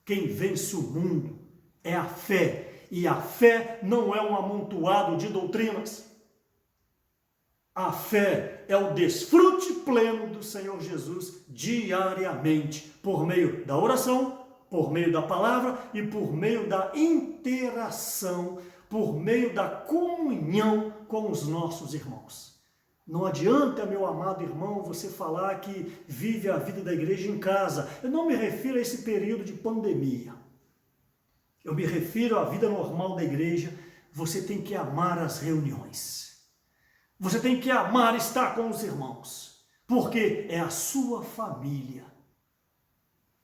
Quem vence o mundo é a fé, e a fé não é um amontoado de doutrinas. A fé é o desfrute pleno do Senhor Jesus diariamente, por meio da oração, por meio da palavra e por meio da interação, por meio da comunhão com os nossos irmãos. Não adianta, meu amado irmão, você falar que vive a vida da igreja em casa. Eu não me refiro a esse período de pandemia. Eu me refiro à vida normal da igreja. Você tem que amar as reuniões. Você tem que amar estar com os irmãos, porque é a sua família.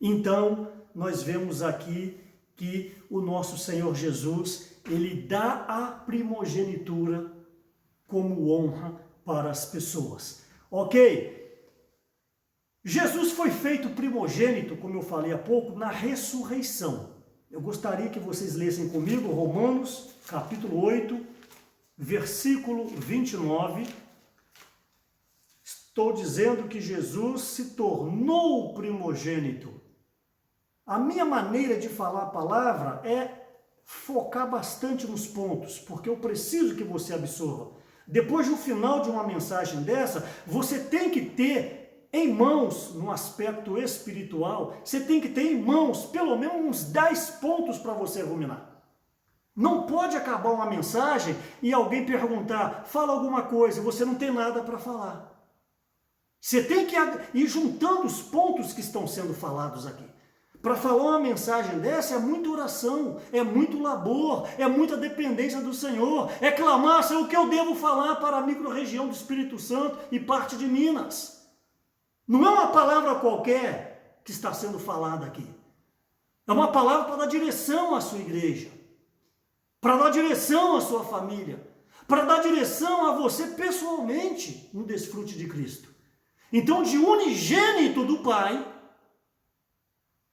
Então, nós vemos aqui que o nosso Senhor Jesus, ele dá a primogenitura como honra para as pessoas. Ok? Jesus foi feito primogênito, como eu falei há pouco, na ressurreição. Eu gostaria que vocês lessem comigo Romanos, capítulo 8, versículo 29. Estou dizendo que Jesus se tornou primogênito. A minha maneira de falar a palavra é focar bastante nos pontos, porque eu preciso que você absorva. Depois do final de uma mensagem dessa, você tem que ter em mãos, no aspecto espiritual, você tem que ter em mãos pelo menos uns 10 pontos para você ruminar. Não pode acabar uma mensagem e alguém perguntar, fala alguma coisa, você não tem nada para falar. Você tem que ir juntando os pontos que estão sendo falados aqui. Para falar uma mensagem dessa é muita oração, é muito labor, é muita dependência do Senhor, é clamar, Senhor, o que eu devo falar para a micro-região do Espírito Santo e parte de Minas. Não é uma palavra qualquer que está sendo falada aqui. É uma palavra para dar direção à sua igreja, para dar direção à sua família, para dar direção a você pessoalmente no desfrute de Cristo. Então, de unigênito do Pai,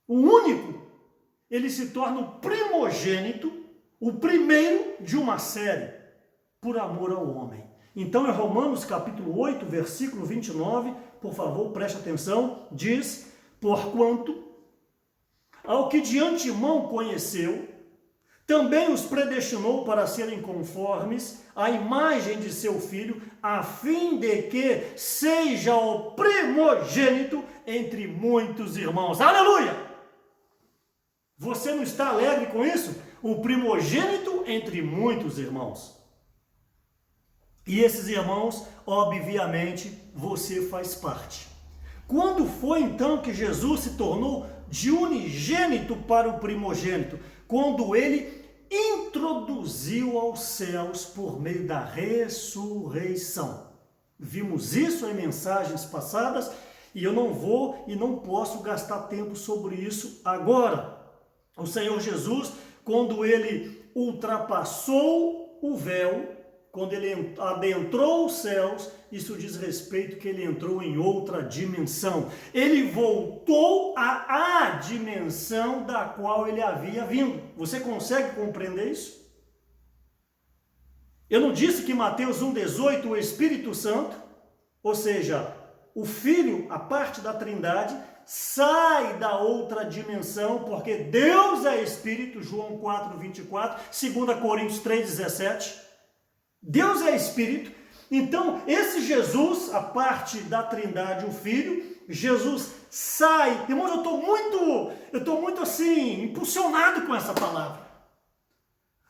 o único, ele se torna o primogênito, o primeiro de uma série, por amor ao homem. Então, é Romanos capítulo 8, versículo 29, por favor, preste atenção, diz, porquanto, ao que de antemão conheceu, também os predestinou para serem conformes à imagem de seu Filho, a fim de que seja o primogênito entre muitos irmãos. Aleluia! Você não está alegre com isso? O primogênito entre muitos irmãos. E esses irmãos, obviamente, você faz parte. Quando foi então que Jesus se tornou de unigênito para o primogênito? Quando ele introduziu aos céus por meio da ressurreição. Vimos isso em mensagens passadas e eu não vou e não posso gastar tempo sobre isso agora. O Senhor Jesus, quando ele ultrapassou o véu, quando ele adentrou os céus, isso diz respeito que ele entrou em outra dimensão. Ele voltou à dimensão da qual ele havia vindo. Você consegue compreender isso? Eu não disse que Mateus 1,18, o Espírito Santo, ou seja, o Filho, a parte da Trindade, sai da outra dimensão, porque Deus é Espírito, João 4,24, 2 Coríntios 3,17. Deus é Espírito. Então, esse Jesus, a parte da Trindade, o Filho, Jesus sai. Irmãos, eu estou muito assim, impulsionado com essa palavra.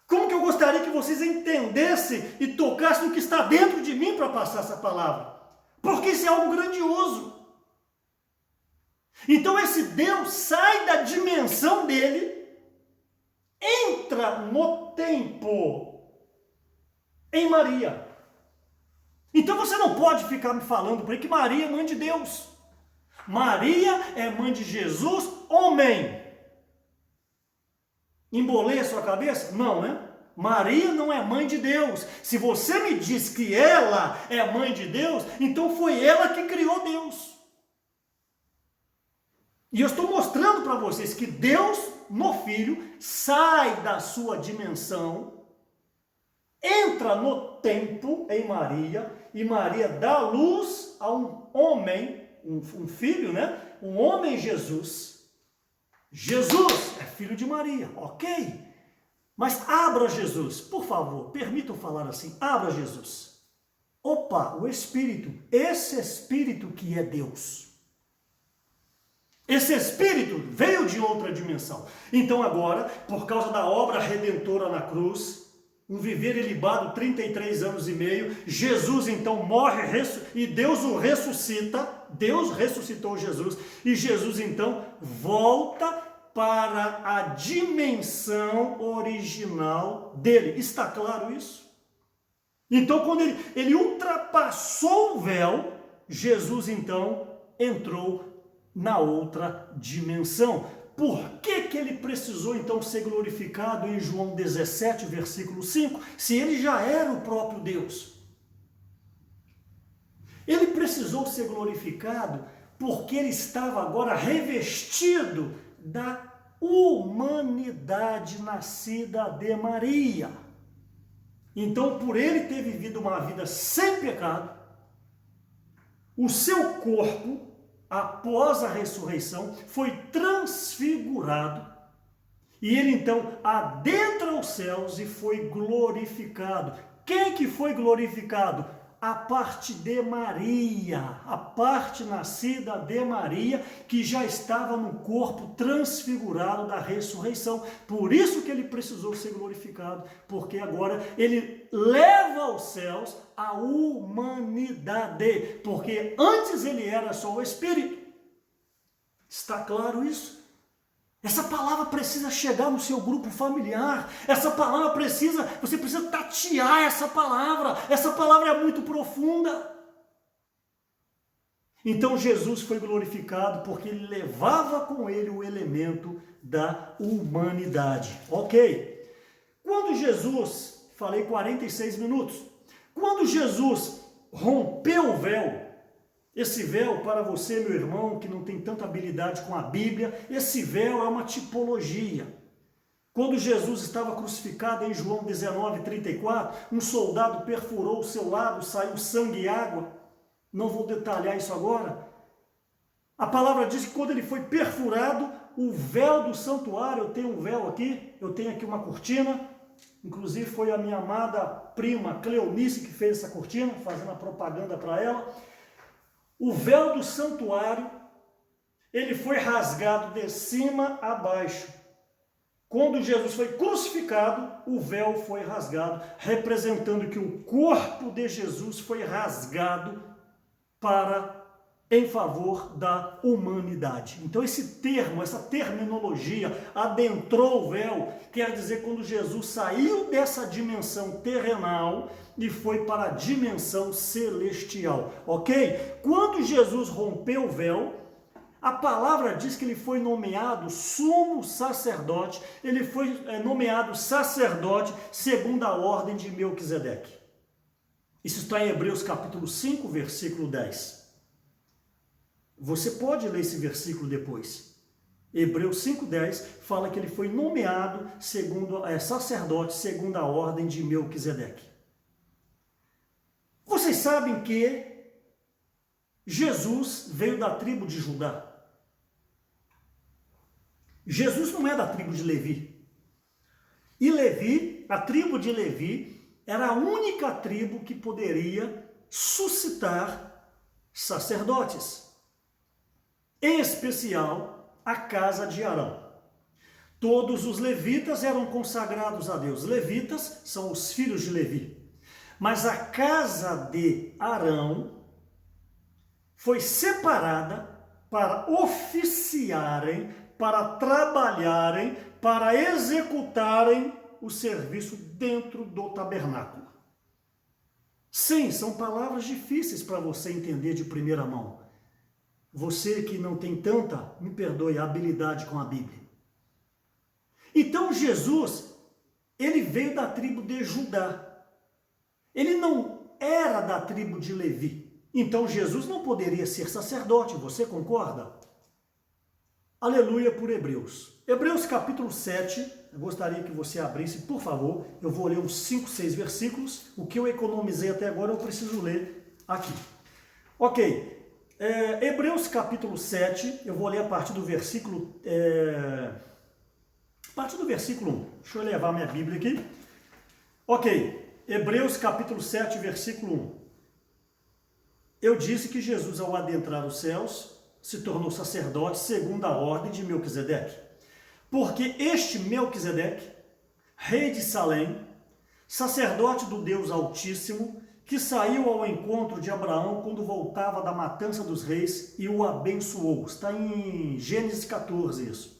Como que eu gostaria que vocês entendessem e tocassem o que está dentro de mim para passar essa palavra? Porque isso é algo grandioso. Então esse Deus sai da dimensão dele, entra no tempo em Maria. Então você não pode ficar me falando por aí que Maria é mãe de Deus. Maria é mãe de Jesus, homem. Embolei a sua cabeça? Não, né? Maria não é mãe de Deus. Se você me diz que ela é mãe de Deus, então foi ela que criou Deus. E eu estou mostrando para vocês que Deus, no Filho, sai da sua dimensão, entra no tempo em Maria, e Maria dá luz a um homem, um filho, né? Um homem Jesus. Jesus é filho de Maria, ok? Mas abra Jesus, por favor, permita eu falar assim, abra Jesus. Opa, o Espírito, esse Espírito que é Deus. Esse Espírito veio de outra dimensão. Então agora, por causa da obra redentora na cruz, um viver ilibado, 33 anos e meio, Jesus então morre e Deus o ressuscita, Deus ressuscitou Jesus, e Jesus então volta para a dimensão original dele. Está claro isso? Então quando ele ultrapassou o véu, Jesus então entrou na outra dimensão. por que ele precisou então ser glorificado em João 17, versículo 5, se ele já era o próprio Deus? Ele precisou ser glorificado porque ele estava agora revestido da humanidade nascida de Maria. Então, por ele ter vivido uma vida sem pecado, o seu corpo, após a ressurreição, foi transfigurado e ele então adentra os céus e foi glorificado. Quem que foi glorificado? A parte de Maria, a parte nascida de Maria, que já estava no corpo transfigurado da ressurreição. Por isso que ele precisou ser glorificado, porque agora ele leva aos céus a humanidade, porque antes ele era só o Espírito. Está claro isso? Essa palavra precisa chegar no seu grupo familiar, essa palavra você precisa tatear essa palavra é muito profunda. Então Jesus foi glorificado porque ele levava com ele o elemento da humanidade. Ok? Quando Jesus, falei 46 minutos, quando Jesus rompeu o véu, esse véu, para você, meu irmão, que não tem tanta habilidade com a Bíblia, esse véu é uma tipologia. Quando Jesus estava crucificado em João 19:34, um soldado perfurou o seu lado, saiu sangue e água. Não vou detalhar isso agora. A palavra diz que quando ele foi perfurado, o véu do santuário, eu tenho um véu aqui, eu tenho aqui uma cortina, inclusive foi a minha amada prima Cleonice que fez essa cortina, fazendo a propaganda para ela. O véu do santuário, ele foi rasgado de cima a baixo. Quando Jesus foi crucificado, o véu foi rasgado, representando que o corpo de Jesus foi rasgado em favor da humanidade. Então esse termo, essa terminologia, adentrou o véu, quer dizer quando Jesus saiu dessa dimensão terrenal e foi para a dimensão celestial, ok? Quando Jesus rompeu o véu, a palavra diz que ele foi nomeado sumo sacerdote, ele foi nomeado sacerdote segundo a ordem de Melquisedeque. Isso está em Hebreus capítulo 5, versículo 10. Você pode ler esse versículo depois. Hebreus 5:10 fala que ele foi nomeado sacerdote segundo a ordem de Melquisedeque. Vocês sabem que Jesus veio da tribo de Judá. Jesus não é da tribo de Levi. E Levi, a tribo de Levi, era a única tribo que poderia suscitar sacerdotes. Em especial, a casa de Arão. Todos os levitas eram consagrados a Deus. Levitas são os filhos de Levi. Mas a casa de Arão foi separada para oficiarem, para trabalharem, para executarem o serviço dentro do tabernáculo. Sim, são palavras difíceis para você entender de primeira mão. Você que não tem tanta, me perdoe, habilidade com a Bíblia. Então Jesus, ele veio da tribo de Judá. Ele não era da tribo de Levi. Então Jesus não poderia ser sacerdote, você concorda? Aleluia por Hebreus. Hebreus capítulo 7, eu gostaria que você abrisse, por favor. Eu vou ler uns 5, 6 versículos. O que eu economizei até agora eu preciso ler aqui. Ok. Hebreus capítulo 7, eu vou ler a partir do versículo 1. Deixa eu levar minha Bíblia aqui. Ok. Hebreus capítulo 7, versículo 1. Eu disse que Jesus, ao adentrar os céus, se tornou sacerdote segundo a ordem de Melquisedeque. Porque este Melquisedeque, rei de Salém, sacerdote do Deus Altíssimo, que saiu ao encontro de Abraão quando voltava da matança dos reis e o abençoou. Está em Gênesis 14 isso.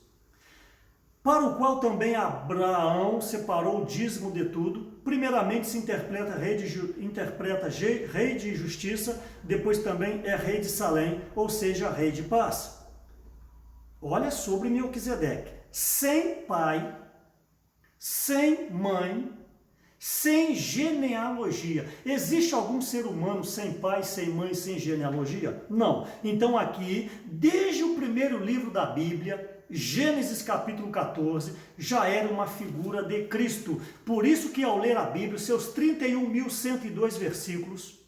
Para o qual também Abraão separou o dízimo de tudo. Primeiramente se interpreta rei de justiça, depois também é rei de Salém, ou seja, rei de paz. olha sobre Melquisedeque, sem pai, sem mãe, sem genealogia. Existe algum ser humano sem pai, sem mãe, sem genealogia? Não. Então aqui, desde o primeiro livro da Bíblia, Gênesis capítulo 14, já era uma figura de Cristo. Por isso que ao ler a Bíblia, seus 31.102 versículos,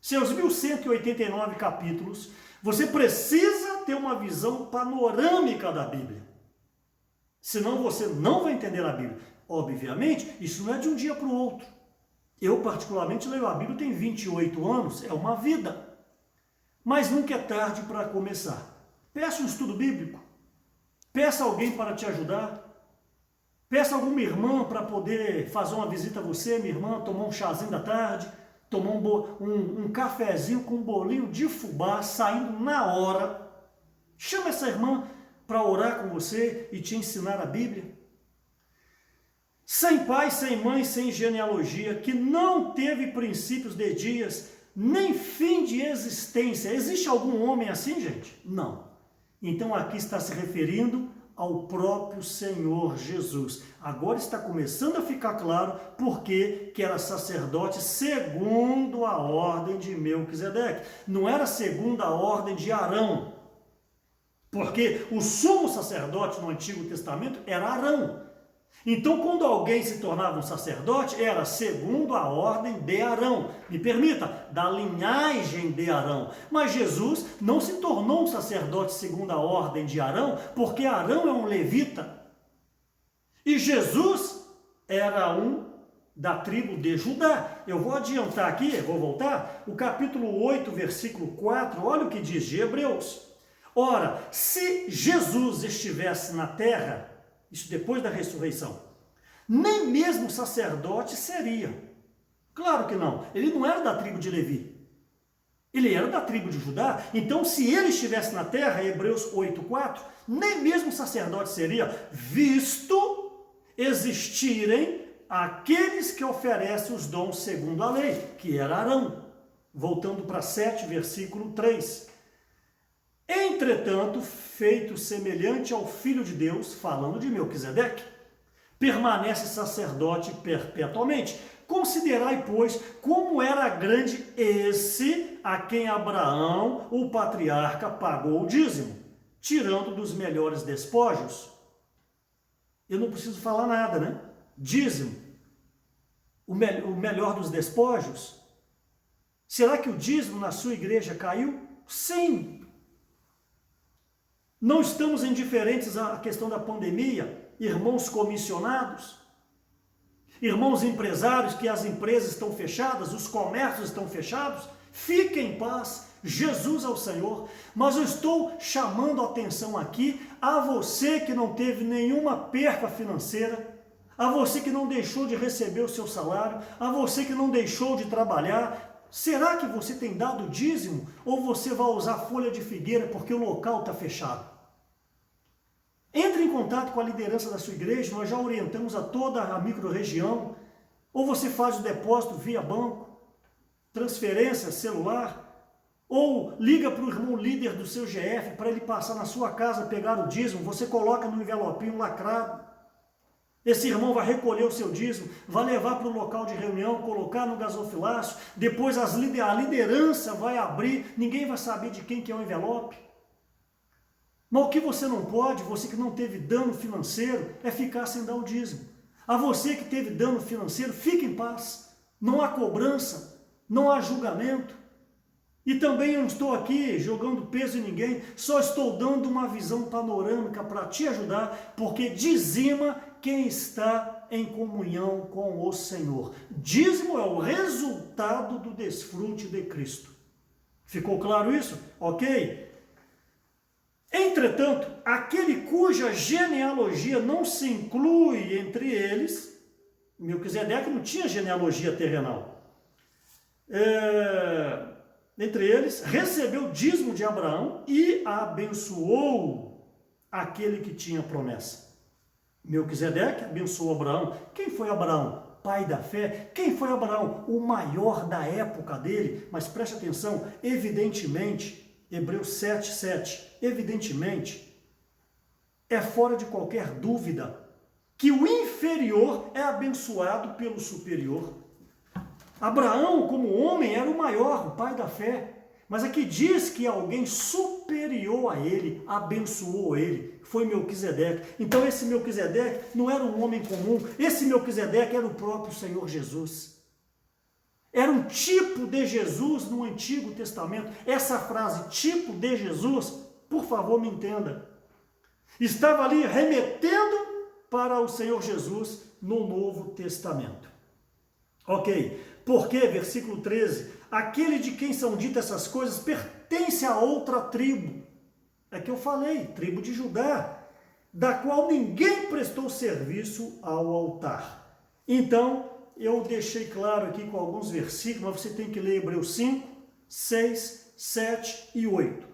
seus 1.189 capítulos, você precisa ter uma visão panorâmica da Bíblia. Senão você não vai entender a Bíblia. Obviamente, isso não é de um dia para o outro. Eu particularmente leio a Bíblia tem 28 anos, é uma vida. Mas nunca é tarde para começar. Peça um estudo bíblico. Peça alguém para te ajudar. Peça alguma irmã para poder fazer uma visita a você, minha irmã, tomar um chazinho da tarde, tomar um cafezinho com um bolinho de fubá, saindo na hora. Chama essa irmã para orar com você e te ensinar a Bíblia. Sem pai, sem mãe, sem genealogia, que não teve princípios de dias, nem fim de existência. Existe algum homem assim, gente? Não. Então aqui está se referindo ao próprio Senhor Jesus. Agora está começando a ficar claro porque que era sacerdote segundo a ordem de Melquisedeque. Não era segundo a ordem de Arão. Porque o sumo sacerdote no Antigo Testamento era Arão. Então, quando alguém se tornava um sacerdote, era segundo a ordem de Arão. Me permita, da linhagem de Arão. Mas Jesus não se tornou um sacerdote segundo a ordem de Arão, porque Arão é um levita. E Jesus era um da tribo de Judá. Eu vou adiantar aqui, vou voltar, o capítulo 8, versículo 4, olha o que diz de Hebreus. Ora, se Jesus estivesse na terra, isso depois da ressurreição, nem mesmo sacerdote seria. Claro que não, ele não era da tribo de Levi, ele era da tribo de Judá. Então se ele estivesse na terra, Hebreus 8,4, nem mesmo sacerdote seria, visto existirem aqueles que oferecem os dons segundo a lei, que era Arão. Voltando para 7, versículo 3. Entretanto, feito semelhante ao Filho de Deus, falando de Melquisedeque, permanece sacerdote perpetuamente. Considerai, pois, como era grande esse a quem Abraão, o patriarca, pagou o dízimo, tirando dos melhores despojos. Eu não preciso falar nada, né? Dízimo, o melhor dos despojos. Será que o dízimo na sua igreja caiu? Sim. Não estamos indiferentes à questão da pandemia, irmãos comissionados, irmãos empresários, que as empresas estão fechadas, os comércios estão fechados. Fiquem em paz, Jesus é o Senhor. Mas eu estou chamando a atenção aqui a você que não teve nenhuma perca financeira, a você que não deixou de receber o seu salário, a você que não deixou de trabalhar. Será que você tem dado dízimo ou você vai usar folha de figueira porque o local está fechado? Entre em contato com a liderança da sua igreja, nós já orientamos a toda a microrregião. Ou você faz o depósito via banco, transferência celular, ou liga para o irmão líder do seu GF para ele passar na sua casa, pegar o dízimo, você coloca no envelopinho lacrado. Esse irmão vai recolher o seu dízimo, vai levar para o local de reunião, colocar no gasofilácio, depois a liderança vai abrir, ninguém vai saber de quem que é o envelope. Mas o que você não pode, você que não teve dano financeiro, é ficar sem dar o dízimo. A você que teve dano financeiro, fique em paz. Não há cobrança, não há julgamento. E também eu não estou aqui jogando peso em ninguém, só estou dando uma visão panorâmica para te ajudar, porque dizima quem está em comunhão com o Senhor. Dízimo é o resultado do desfrute de Cristo. Ficou claro isso? Ok? Entretanto, aquele cuja genealogia não se inclui entre eles, Melquisedeque não tinha genealogia terrenal, entre eles, recebeu o dízimo de Abraão e abençoou aquele que tinha promessa. Melquisedeque abençoou Abraão. Quem foi Abraão? Pai da fé. Quem foi Abraão? O maior da época dele. Mas preste atenção, evidentemente, Hebreus 7,7, evidentemente, é fora de qualquer dúvida que o inferior é abençoado pelo superior. Abraão, como homem, era o maior, o pai da fé. Mas aqui diz que alguém superior a ele abençoou ele, foi Melquisedeque. Então esse Melquisedeque não era um homem comum, esse Melquisedeque era o próprio Senhor Jesus. Era um tipo de Jesus no Antigo Testamento. Essa frase, tipo de Jesus, por favor me entenda, estava ali remetendo para o Senhor Jesus no Novo Testamento. Ok, porque, versículo 13, aquele de quem são ditas essas coisas pertence a outra tribo. É que eu falei, tribo de Judá, da qual ninguém prestou serviço ao altar. Então, eu deixei claro aqui com alguns versículos, mas você tem que ler Hebreus 5, 6, 7 e 8.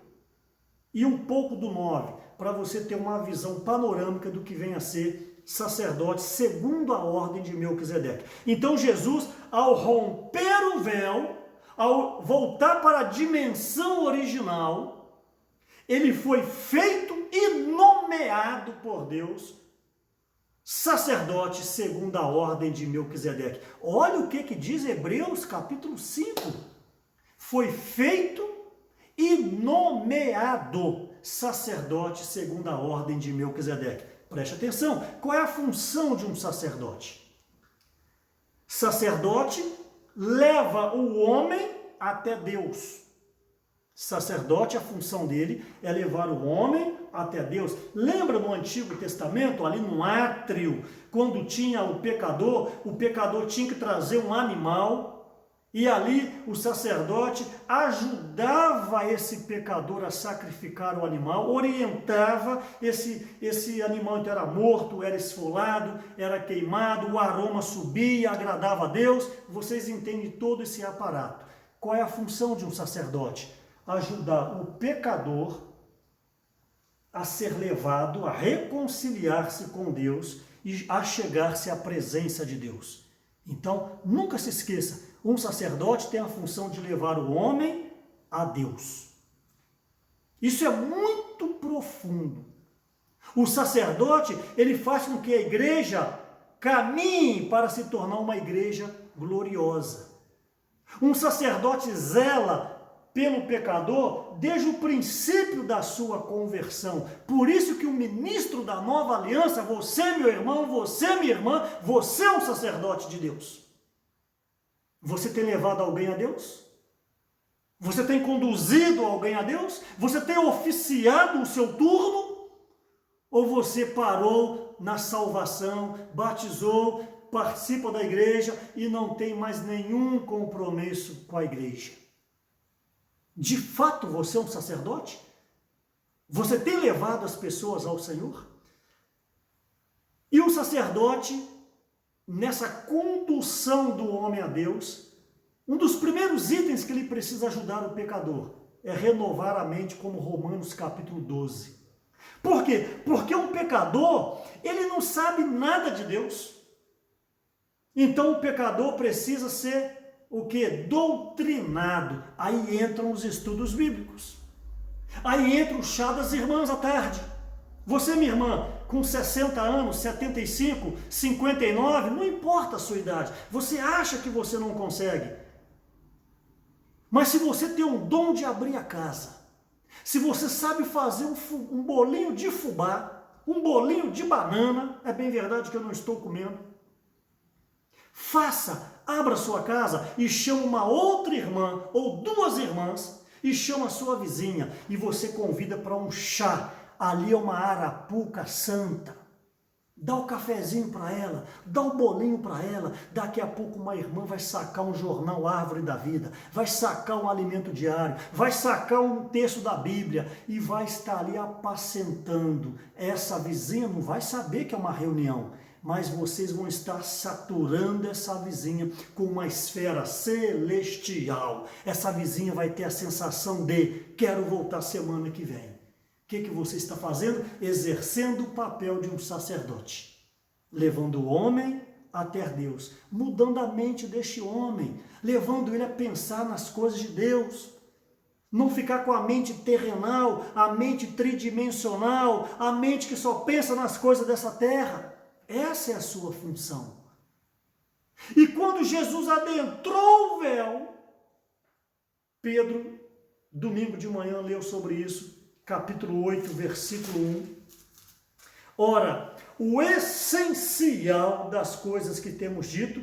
E um pouco do 9, para você ter uma visão panorâmica do que vem a ser sacerdote segundo a ordem de Melquisedeque. Então Jesus, ao romper o véu, ao voltar para a dimensão original, ele foi feito e nomeado por Deus sacerdote segundo a ordem de Melquisedeque. Olha o que diz Hebreus capítulo 5. Foi feito e nomeado sacerdote segundo a ordem de Melquisedeque. Preste atenção, qual é a função de um sacerdote? Sacerdote leva o homem até Deus. Sacerdote, a função dele é levar o homem até Deus. Lembra no Antigo Testamento, ali no átrio, quando tinha o pecador tinha que trazer um animal, e ali o sacerdote ajudava esse pecador a sacrificar o animal, orientava, esse animal então era morto, era esfolado, era queimado, o aroma subia, agradava a Deus. Vocês entendem todo esse aparato. Qual é a função de um sacerdote? Ajudar o pecador a ser levado a reconciliar-se com Deus e a chegar-se à presença de Deus. Então, nunca se esqueça, um sacerdote tem a função de levar o homem a Deus. Isso é muito profundo. O sacerdote, ele faz com que a igreja caminhe para se tornar uma igreja gloriosa. Um sacerdote zela pelo pecador desde o princípio da sua conversão. Por isso que o ministro da nova aliança, você, meu irmão, você, minha irmã, você é um sacerdote de Deus. Você tem levado alguém a Deus? Você tem conduzido alguém a Deus? Você tem oficiado o seu turno? Ou você parou na salvação, batizou, participa da igreja e não tem mais nenhum compromisso com a igreja? De fato, você é um sacerdote? Você tem levado as pessoas ao Senhor? E o sacerdote, nessa condução do homem a Deus, um dos primeiros itens que ele precisa ajudar o pecador é renovar a mente, como Romanos capítulo 12. Por quê? Porque um pecador, ele não sabe nada de Deus. Então o pecador precisa ser o que? Doutrinado. Aí entram os estudos bíblicos. Aí entra o chá das irmãs à tarde. Você, minha irmã, com 60 anos, 75, 59, não importa a sua idade. Você acha que você não consegue. Mas se você tem um dom de abrir a casa, se você sabe fazer um bolinho de fubá, um bolinho de banana, é bem verdade que eu não estou comendo, faça, abra sua casa e chama uma outra irmã ou duas irmãs e chama a sua vizinha e você convida para um chá. Ali é uma arapuca santa. Dá o cafezinho para ela, dá o bolinho para ela. Daqui a pouco uma irmã vai sacar um jornal Árvore da Vida, vai sacar um alimento diário, vai sacar um texto da Bíblia e vai estar ali apacentando. Essa vizinha não vai saber que é uma reunião, mas vocês vão estar saturando essa vizinha com uma esfera celestial. Essa vizinha vai ter a sensação de quero voltar semana que vem. O que você está fazendo? Exercendo o papel de um sacerdote, levando o homem até Deus, mudando a mente deste homem, levando ele a pensar nas coisas de Deus. Não ficar com a mente terrenal, a mente tridimensional, a mente que só pensa nas coisas dessa terra. Essa é a sua função. E quando Jesus adentrou o véu, Pedro, domingo de manhã, leu sobre isso, capítulo 8, versículo 1. Ora, o essencial das coisas que temos dito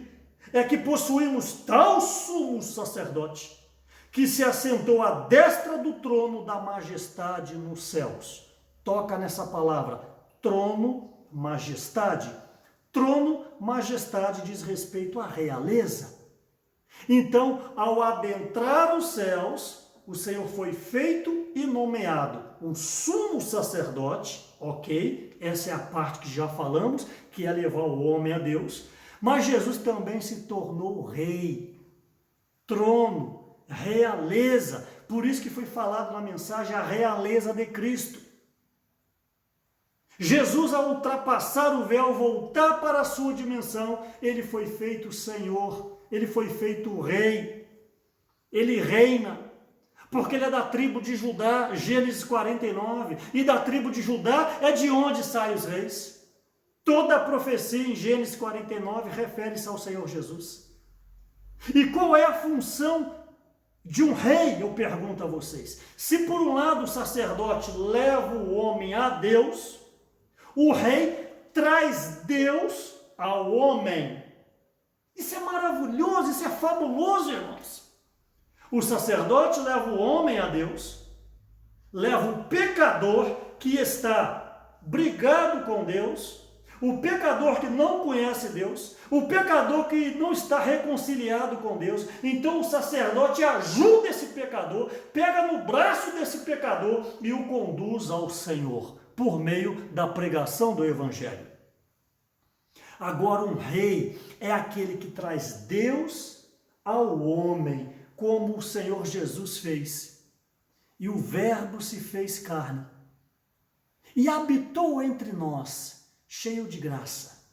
é que possuímos tal sumo sacerdote que se assentou à destra do trono da majestade nos céus. Toca nessa palavra, trono, majestade. Trono, majestade diz respeito à realeza. Então, ao adentrar os céus, o Senhor foi feito e nomeado um sumo sacerdote, ok? Essa é a parte que já falamos, que é levar o homem a Deus. Mas Jesus também se tornou rei, trono, realeza. Por isso que foi falado na mensagem a realeza de Cristo. Jesus, ao ultrapassar o véu, voltar para a sua dimensão, ele foi feito Senhor, ele foi feito rei, ele reina, porque ele é da tribo de Judá, Gênesis 49, e da tribo de Judá é de onde saem os reis. Toda a profecia em Gênesis 49 refere-se ao Senhor Jesus. E qual é a função de um rei, eu pergunto a vocês? Se por um lado o sacerdote leva o homem a Deus, o rei traz Deus ao homem. Isso é maravilhoso, isso é fabuloso, irmãos. O sacerdote leva o homem a Deus, leva o pecador que está brigado com Deus, o pecador que não conhece Deus, o pecador que não está reconciliado com Deus. Então o sacerdote ajuda esse pecador, pega no braço desse pecador e o conduz ao Senhor, por meio da pregação do Evangelho. Agora, um rei é aquele que traz Deus ao homem, como o Senhor Jesus fez. E o Verbo se fez carne e habitou entre nós, cheio de graça.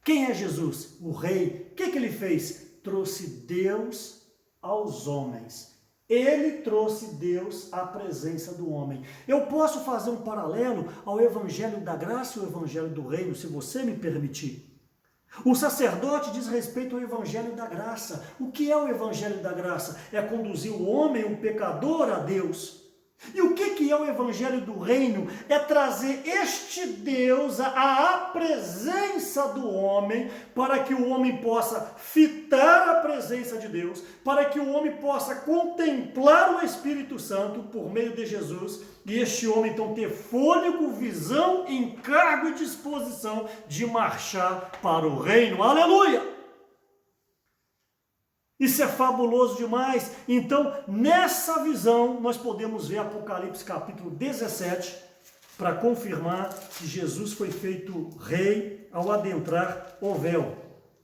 Quem é Jesus? O rei. O que ele fez? Trouxe Deus aos homens. Ele trouxe Deus à presença do homem. Eu posso fazer um paralelo ao Evangelho da Graça e ao Evangelho do Reino, se você me permitir. O sacerdote diz respeito ao Evangelho da Graça. O que é o Evangelho da Graça? É conduzir o homem, o pecador, a Deus. E o que é o Evangelho do Reino? É trazer este Deus à presença do homem, para que o homem possa fitar a presença de Deus, para que o homem possa contemplar o Espírito Santo por meio de Jesus, e este homem então ter fôlego, visão, encargo e disposição de marchar para o reino. Aleluia! Isso é fabuloso demais. Então, nessa visão, nós podemos ver Apocalipse capítulo 17, para confirmar que Jesus foi feito rei ao adentrar o véu.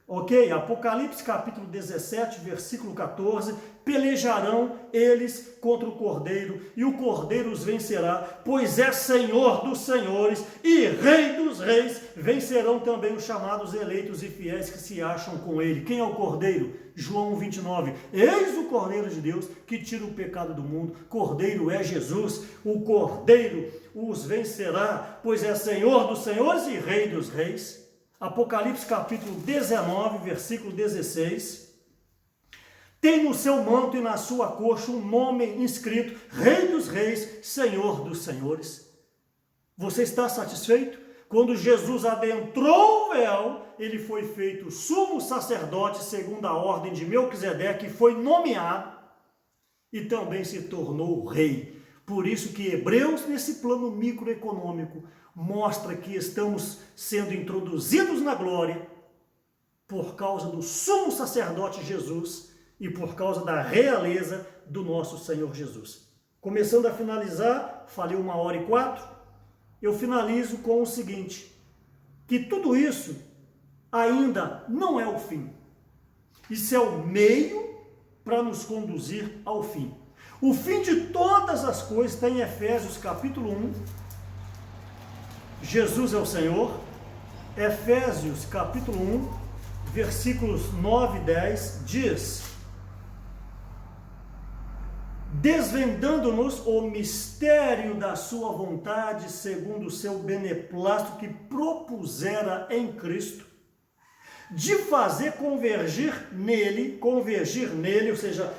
Ok? Apocalipse capítulo 17, versículo 14. Pelejarão eles contra o Cordeiro, e o Cordeiro os vencerá, pois é Senhor dos senhores e Rei dos reis. Vencerão também os chamados eleitos e fiéis que se acham com ele. Quem é o Cordeiro? João 29. Eis o Cordeiro de Deus que tira o pecado do mundo. Cordeiro é Jesus. O Cordeiro os vencerá, pois é Senhor dos senhores e Rei dos reis. Apocalipse capítulo 19, versículo 16. Tem no seu manto e na sua coxa um nome inscrito: Rei dos reis, Senhor dos senhores. Você está satisfeito? Quando Jesus adentrou o véu, ele foi feito sumo sacerdote segundo a ordem de Melquisedeque, foi nomeado e também se tornou rei. Por isso que Hebreus, nesse plano microeconômico, mostra que estamos sendo introduzidos na glória por causa do sumo sacerdote Jesus e por causa da realeza do nosso Senhor Jesus. Começando a finalizar, falei 1h04, eu finalizo com o seguinte, que tudo isso ainda não é o fim. Isso é o meio para nos conduzir ao fim. O fim de todas as coisas está em Efésios capítulo 1. Jesus é o Senhor. Efésios capítulo 1, versículos 9 e 10 diz: desvendando-nos o mistério da sua vontade, segundo o seu beneplácito que propusera em Cristo, de fazer convergir nele, ou seja,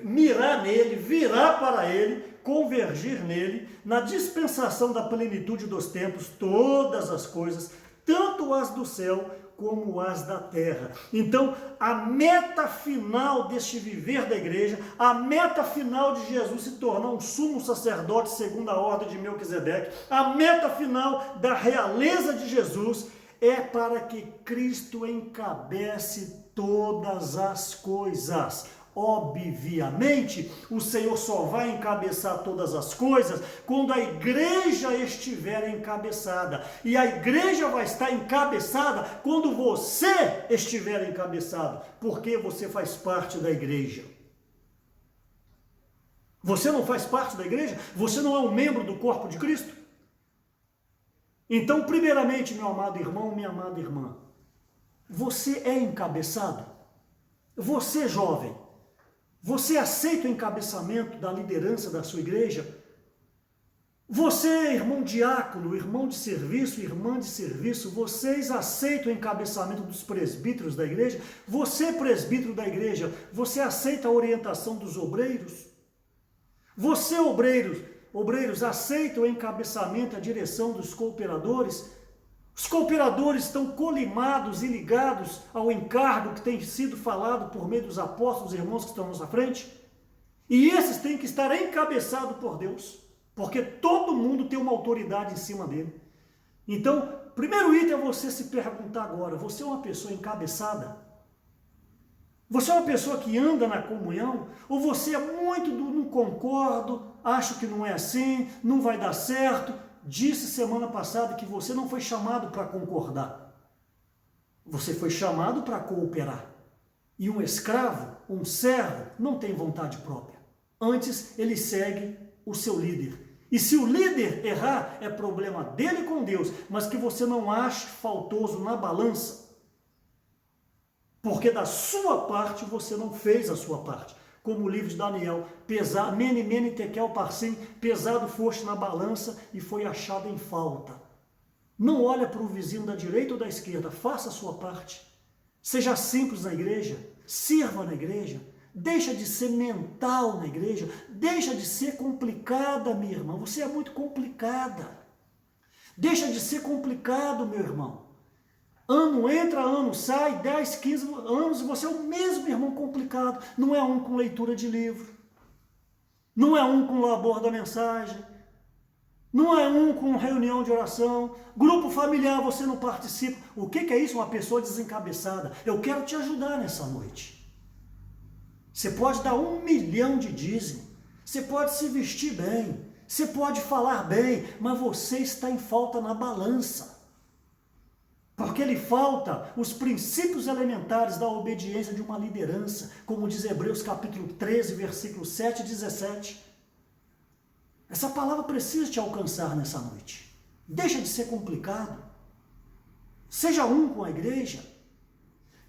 mirar nele, virar para ele, convergir nele, na dispensação da plenitude dos tempos, todas as coisas, tanto as do céu como as da terra. Então, a meta final deste viver da igreja, a meta final de Jesus se tornar um sumo sacerdote segundo a ordem de Melquisedeque, a meta final da realeza de Jesus é para que Cristo encabece todas as coisas. Obviamente, o Senhor só vai encabeçar todas as coisas quando a igreja estiver encabeçada. E a igreja vai estar encabeçada quando você estiver encabeçado, porque você faz parte da igreja. Você não faz parte da igreja? Você não é um membro do corpo de Cristo? Então, primeiramente, meu amado irmão, minha amada irmã, você é encabeçado? Você, jovem, você aceita o encabeçamento da liderança da sua igreja? Você, irmão diácono, irmão de serviço, irmã de serviço, vocês aceitam o encabeçamento dos presbíteros da igreja? Você, presbítero da igreja, você aceita a orientação dos obreiros? Você, obreiros, aceitam o encabeçamento, a direção dos cooperadores? Os cooperadores estão colimados e ligados ao encargo que tem sido falado por meio dos apóstolos, irmãos que estão à nossa frente? E esses têm que estar encabeçados por Deus, porque todo mundo tem uma autoridade em cima dele. Então, primeiro item é você se perguntar agora, você é uma pessoa encabeçada? Você é uma pessoa que anda na comunhão? Ou você é muito do não concordo, acho que não é assim, não vai dar certo? Disse semana passada que você não foi chamado para concordar. Você foi chamado para cooperar. E um escravo, um servo, não tem vontade própria. Antes, ele segue o seu líder. E se o líder errar, é problema dele com Deus, mas que você não ache faltoso na balança, porque da sua parte você não fez a sua parte. Como o livro de Daniel, mene, mene, tekel, parsim, pesado foste na balança e foi achado em falta. Não olha para o vizinho da direita ou da esquerda, faça a sua parte. Seja simples na igreja, sirva na igreja, deixa de ser mental na igreja, deixa de ser complicada, minha irmã, você é muito complicada. Deixa de ser complicado, meu irmão. Ano entra, ano sai, 10, 15 anos, e você é o mesmo irmão complicado. Não é um com leitura de livro, não é um com labor da mensagem, não é um com reunião de oração, grupo familiar você não participa. O que é isso? Uma pessoa desencabeçada. Eu quero te ajudar nessa noite. Você pode dar 1 milhão de dízimo, você pode se vestir bem, você pode falar bem, mas você está em falta na balança. Porque lhe falta os princípios elementares da obediência de uma liderança, como diz Hebreus capítulo 13, versículos 7 e 17. Essa palavra precisa te alcançar nessa noite. Deixa de ser complicado. Seja um com a igreja.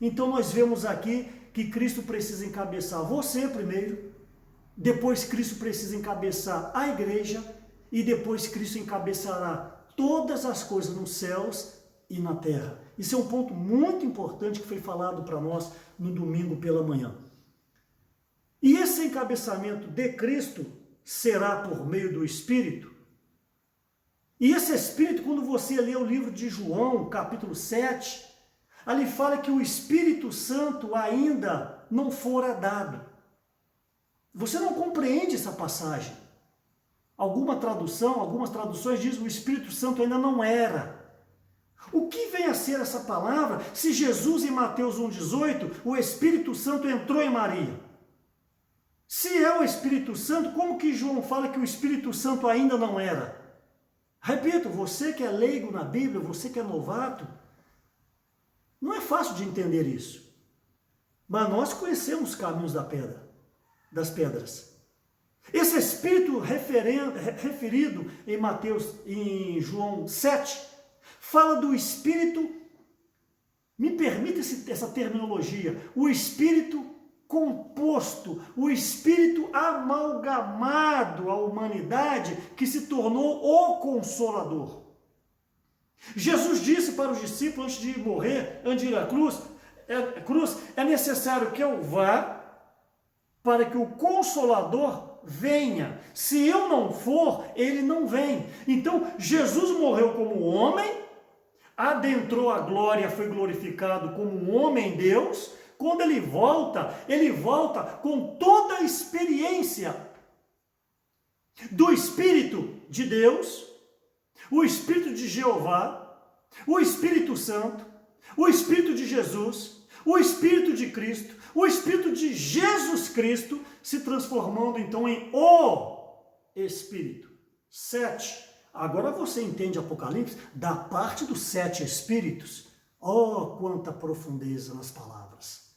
Então nós vemos aqui que Cristo precisa encabeçar você primeiro, depois Cristo precisa encabeçar a igreja, e depois Cristo encabeçará todas as coisas nos céus e na terra. Isso é um ponto muito importante que foi falado para nós no domingo pela manhã. E esse encabeçamento de Cristo será por meio do Espírito. E esse Espírito, quando você lê o livro de João, capítulo 7, ali fala que o Espírito Santo ainda não fora dado. Você não compreende essa passagem. Algumas traduções dizem que o Espírito Santo ainda não era. O que vem a ser essa palavra se Jesus em Mateus 1,18, o Espírito Santo entrou em Maria? Se é o Espírito Santo, como que João fala que o Espírito Santo ainda não era? Repito, você que é leigo na Bíblia, você que é novato, não é fácil de entender isso. Mas nós conhecemos os caminhos das pedras. Esse Espírito referido em João 7, fala do Espírito, me permita essa terminologia, o Espírito composto, o Espírito amalgamado à humanidade que se tornou o Consolador. Jesus disse para os discípulos antes de morrer, antes de ir à cruz, é necessário que eu vá para que o Consolador venha. Se eu não for, ele não vem. Então, Jesus morreu como homem, adentrou a glória, foi glorificado como um homem Deus. Quando ele volta com toda a experiência do Espírito de Deus, o Espírito de Jeová, o Espírito Santo, o Espírito de Jesus, o Espírito de Cristo, o Espírito de Jesus Cristo, se transformando então em o Espírito. 7. Agora você entende Apocalipse da parte dos 7 Espíritos. Oh, quanta profundeza nas palavras.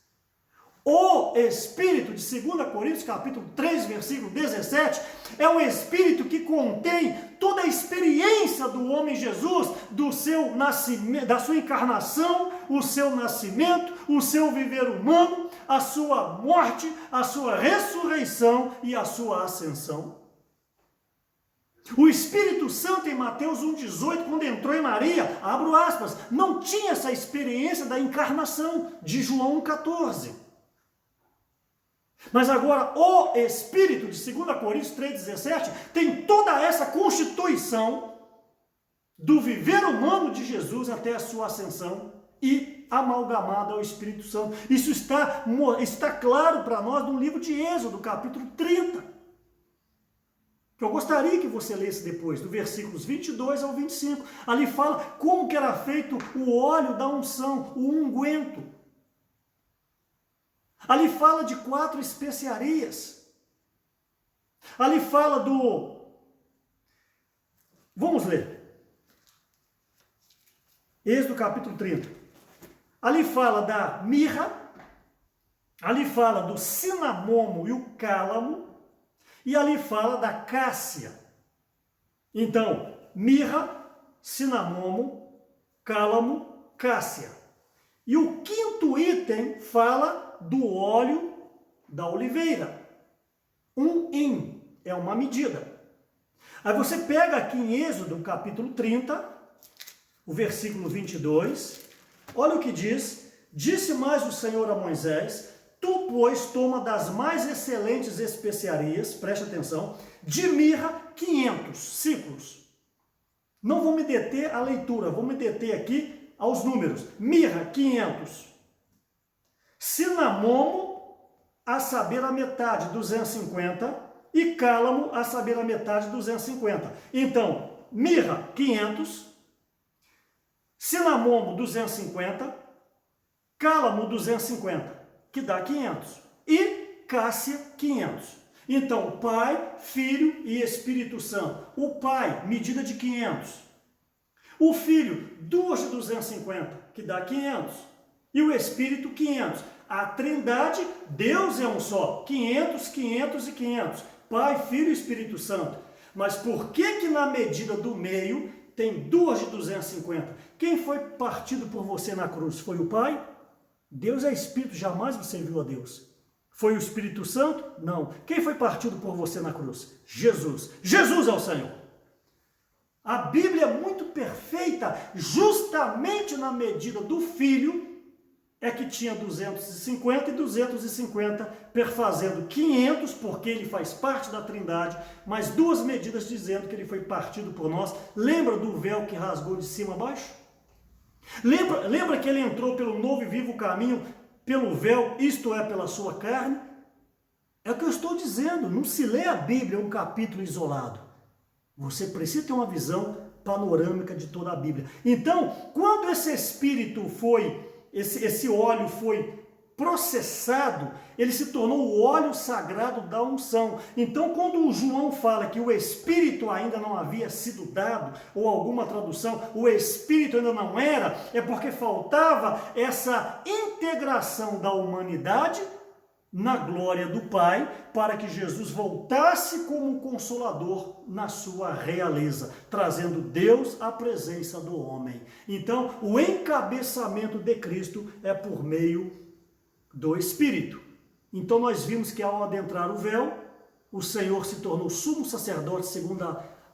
O Espírito de 2 Coríntios, capítulo 3, versículo 17, é um Espírito que contém toda a experiência do homem Jesus, do seu nascimento, da sua encarnação, o seu nascimento, o seu viver humano, a sua morte, a sua ressurreição e a sua ascensão. O Espírito Santo em Mateus 1,18, quando entrou em Maria, abro aspas, não tinha essa experiência da encarnação de João 1,14. Mas agora o Espírito de 2 Coríntios 3,17 tem toda essa constituição do viver humano de Jesus até a sua ascensão e amalgamado ao Espírito Santo. Isso está claro para nós no livro de Êxodo, capítulo 30. Que eu gostaria que você lesse depois, do versículos 22 ao 25. Ali fala como que era feito o óleo da unção, o unguento. Ali fala de 4 especiarias. Ali fala do... Vamos ler. Êxodo capítulo 30. Ali fala da mirra. Ali fala do cinamomo e o cálamo. E ali fala da cássia. Então, mirra, cinamomo, cálamo, cássia. E o 5º item fala do óleo da oliveira. 1 hin é uma medida. Aí você pega aqui em Êxodo, capítulo 30, o versículo 22, olha o que diz: disse mais o Senhor a Moisés, tu, pois, toma das mais excelentes especiarias, preste atenção, de mirra 500 ciclos. Não vou me deter à leitura, vou me deter aqui aos números. Mirra, 500. Cinamomo, a saber a metade, 250. E cálamo, a saber a metade, 250. Então, mirra, 500. Cinamomo, 250. Cálamo, 250, que dá 500. E cássia, 500. Então, Pai, Filho e Espírito Santo. O Pai, medida de 500. O Filho, 2 de 250, que dá 500. E o Espírito, 500. A Trindade, Deus é um só. 500, 500 e 500. Pai, Filho e Espírito Santo. Mas por que na medida do meio tem 2 de 250? Quem foi partido por você na cruz? Foi o Pai? Deus é Espírito, jamais você viu a Deus. Foi o Espírito Santo? Não. Quem foi partido por você na cruz? Jesus. Jesus é o Senhor. A Bíblia é muito perfeita, justamente na medida do Filho, é que tinha 250 e 250, perfazendo 500, porque ele faz parte da Trindade, mas 2 medidas dizendo que ele foi partido por nós. Lembra do véu que rasgou de cima a baixo? Lembra que ele entrou pelo novo e vivo caminho, pelo véu, isto é, pela sua carne? É o que eu estou dizendo, não se lê a Bíblia um capítulo isolado. Você precisa ter uma visão panorâmica de toda a Bíblia. Então, quando esse Espírito esse óleo foi processado, ele se tornou o óleo sagrado da unção. Então, quando o João fala que o Espírito ainda não havia sido dado, ou alguma tradução, o Espírito ainda não era, é porque faltava essa integração da humanidade na glória do Pai, para que Jesus voltasse como Consolador na sua realeza, trazendo Deus à presença do homem. Então, o encabeçamento de Cristo é por meio do Espírito. Então nós vimos que ao adentrar o véu, o Senhor se tornou sumo sacerdote segundo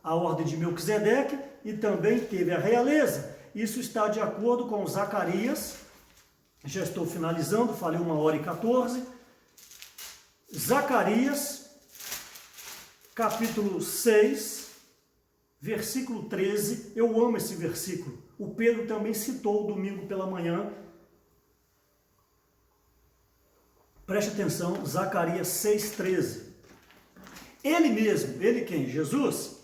a ordem de Melquisedeque e também teve a realeza. Isso está de acordo com Zacarias, já estou finalizando, falei 1h14, Zacarias, capítulo 6, versículo 13, eu amo esse versículo, o Pedro também citou domingo pela manhã, preste atenção, Zacarias 6,13, ele mesmo, ele quem? Jesus,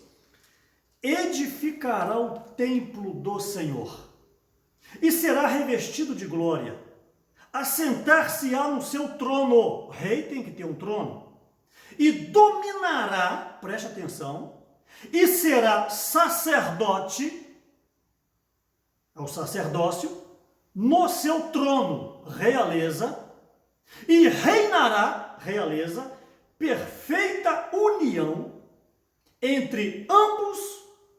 edificará o templo do Senhor e será revestido de glória, assentar-se-á no seu trono, o rei tem que ter um trono, e dominará, preste atenção, e será sacerdote, é o sacerdócio, no seu trono, realeza, e reinará, realeza, perfeita união entre ambos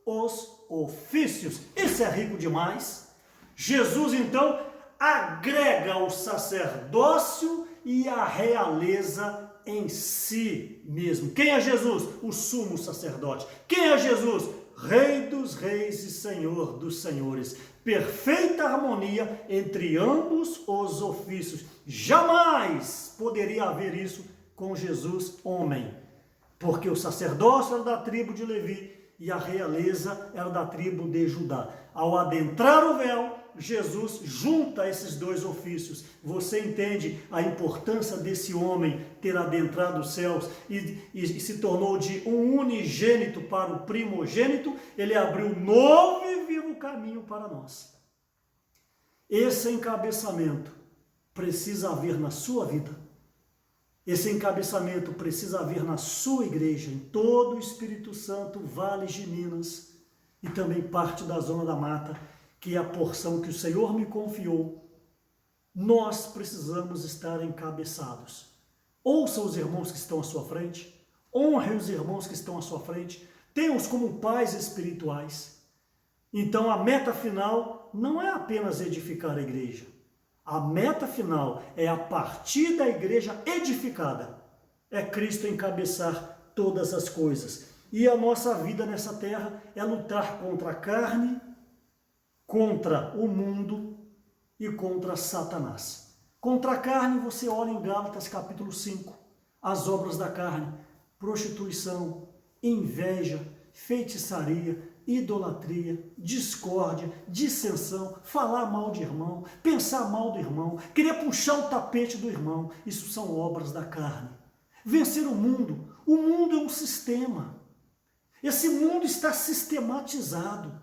os ofícios. Isso é rico demais. Jesus, então, agrega o sacerdócio e a realeza em si mesmo. Quem é Jesus? O sumo sacerdote. Quem é Jesus? Rei dos reis e Senhor dos senhores. Perfeita harmonia entre ambos os ofícios. Jamais poderia haver isso com Jesus, homem. Porque o sacerdócio era da tribo de Levi e a realeza era da tribo de Judá. Ao adentrar o véu, Jesus junta esses dois ofícios. Você entende a importância desse homem ter adentrado os céus e se tornou de um unigênito para o primogênito? Ele abriu um novo e vivo caminho para nós. Esse encabeçamento precisa haver na sua vida. Esse encabeçamento precisa haver na sua igreja, em todo o Espírito Santo, Vales de Minas e também parte da Zona da Mata, que é a porção que o Senhor me confiou. Nós precisamos estar encabeçados. Ouça os irmãos que estão à sua frente, honre os irmãos que estão à sua frente, tenha-os como pais espirituais. Então a meta final não é apenas edificar a igreja. A meta final é a partir da igreja edificada. É Cristo encabeçar todas as coisas. E a nossa vida nessa terra é lutar contra a carne, contra o mundo e contra Satanás. Contra a carne, você olha em Gálatas capítulo 5, as obras da carne, prostituição, inveja, feitiçaria, idolatria, discórdia, dissensão, falar mal de irmão, pensar mal do irmão, querer puxar o tapete do irmão, isso são obras da carne. Vencer o mundo é um sistema. Esse mundo está sistematizado.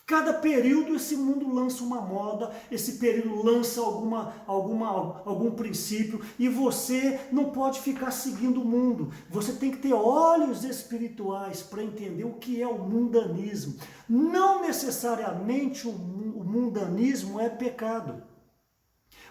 Cada período esse mundo lança uma moda, esse período lança algum princípio e você não pode ficar seguindo o mundo. Você tem que ter olhos espirituais para entender o que é o mundanismo. Não necessariamente o mundanismo é pecado,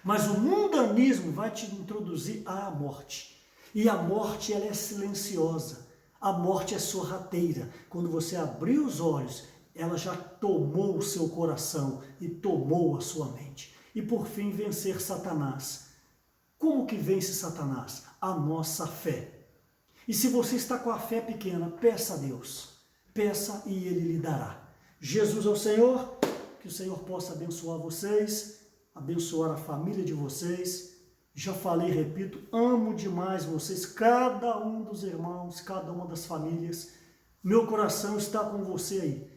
mas o mundanismo vai te introduzir à morte. E a morte ela é silenciosa, a morte é sorrateira. Quando você abrir os olhos, ela já tomou o seu coração e tomou a sua mente. E por fim, vencer Satanás. Como que vence Satanás? A nossa fé. E se você está com a fé pequena, peça a Deus. Peça e Ele lhe dará. Jesus é o Senhor, que o Senhor possa abençoar vocês, abençoar a família de vocês. Já falei, repito, amo demais vocês, cada um dos irmãos, cada uma das famílias. Meu coração está com você aí.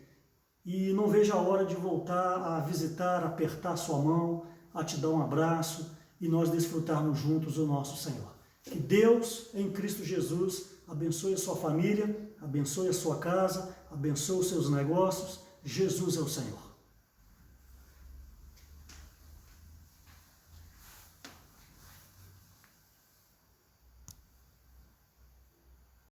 E não vejo a hora de voltar a visitar, apertar a sua mão, a te dar um abraço e nós desfrutarmos juntos o nosso Senhor. Que Deus, em Cristo Jesus, abençoe a sua família, abençoe a sua casa, abençoe os seus negócios. Jesus é o Senhor.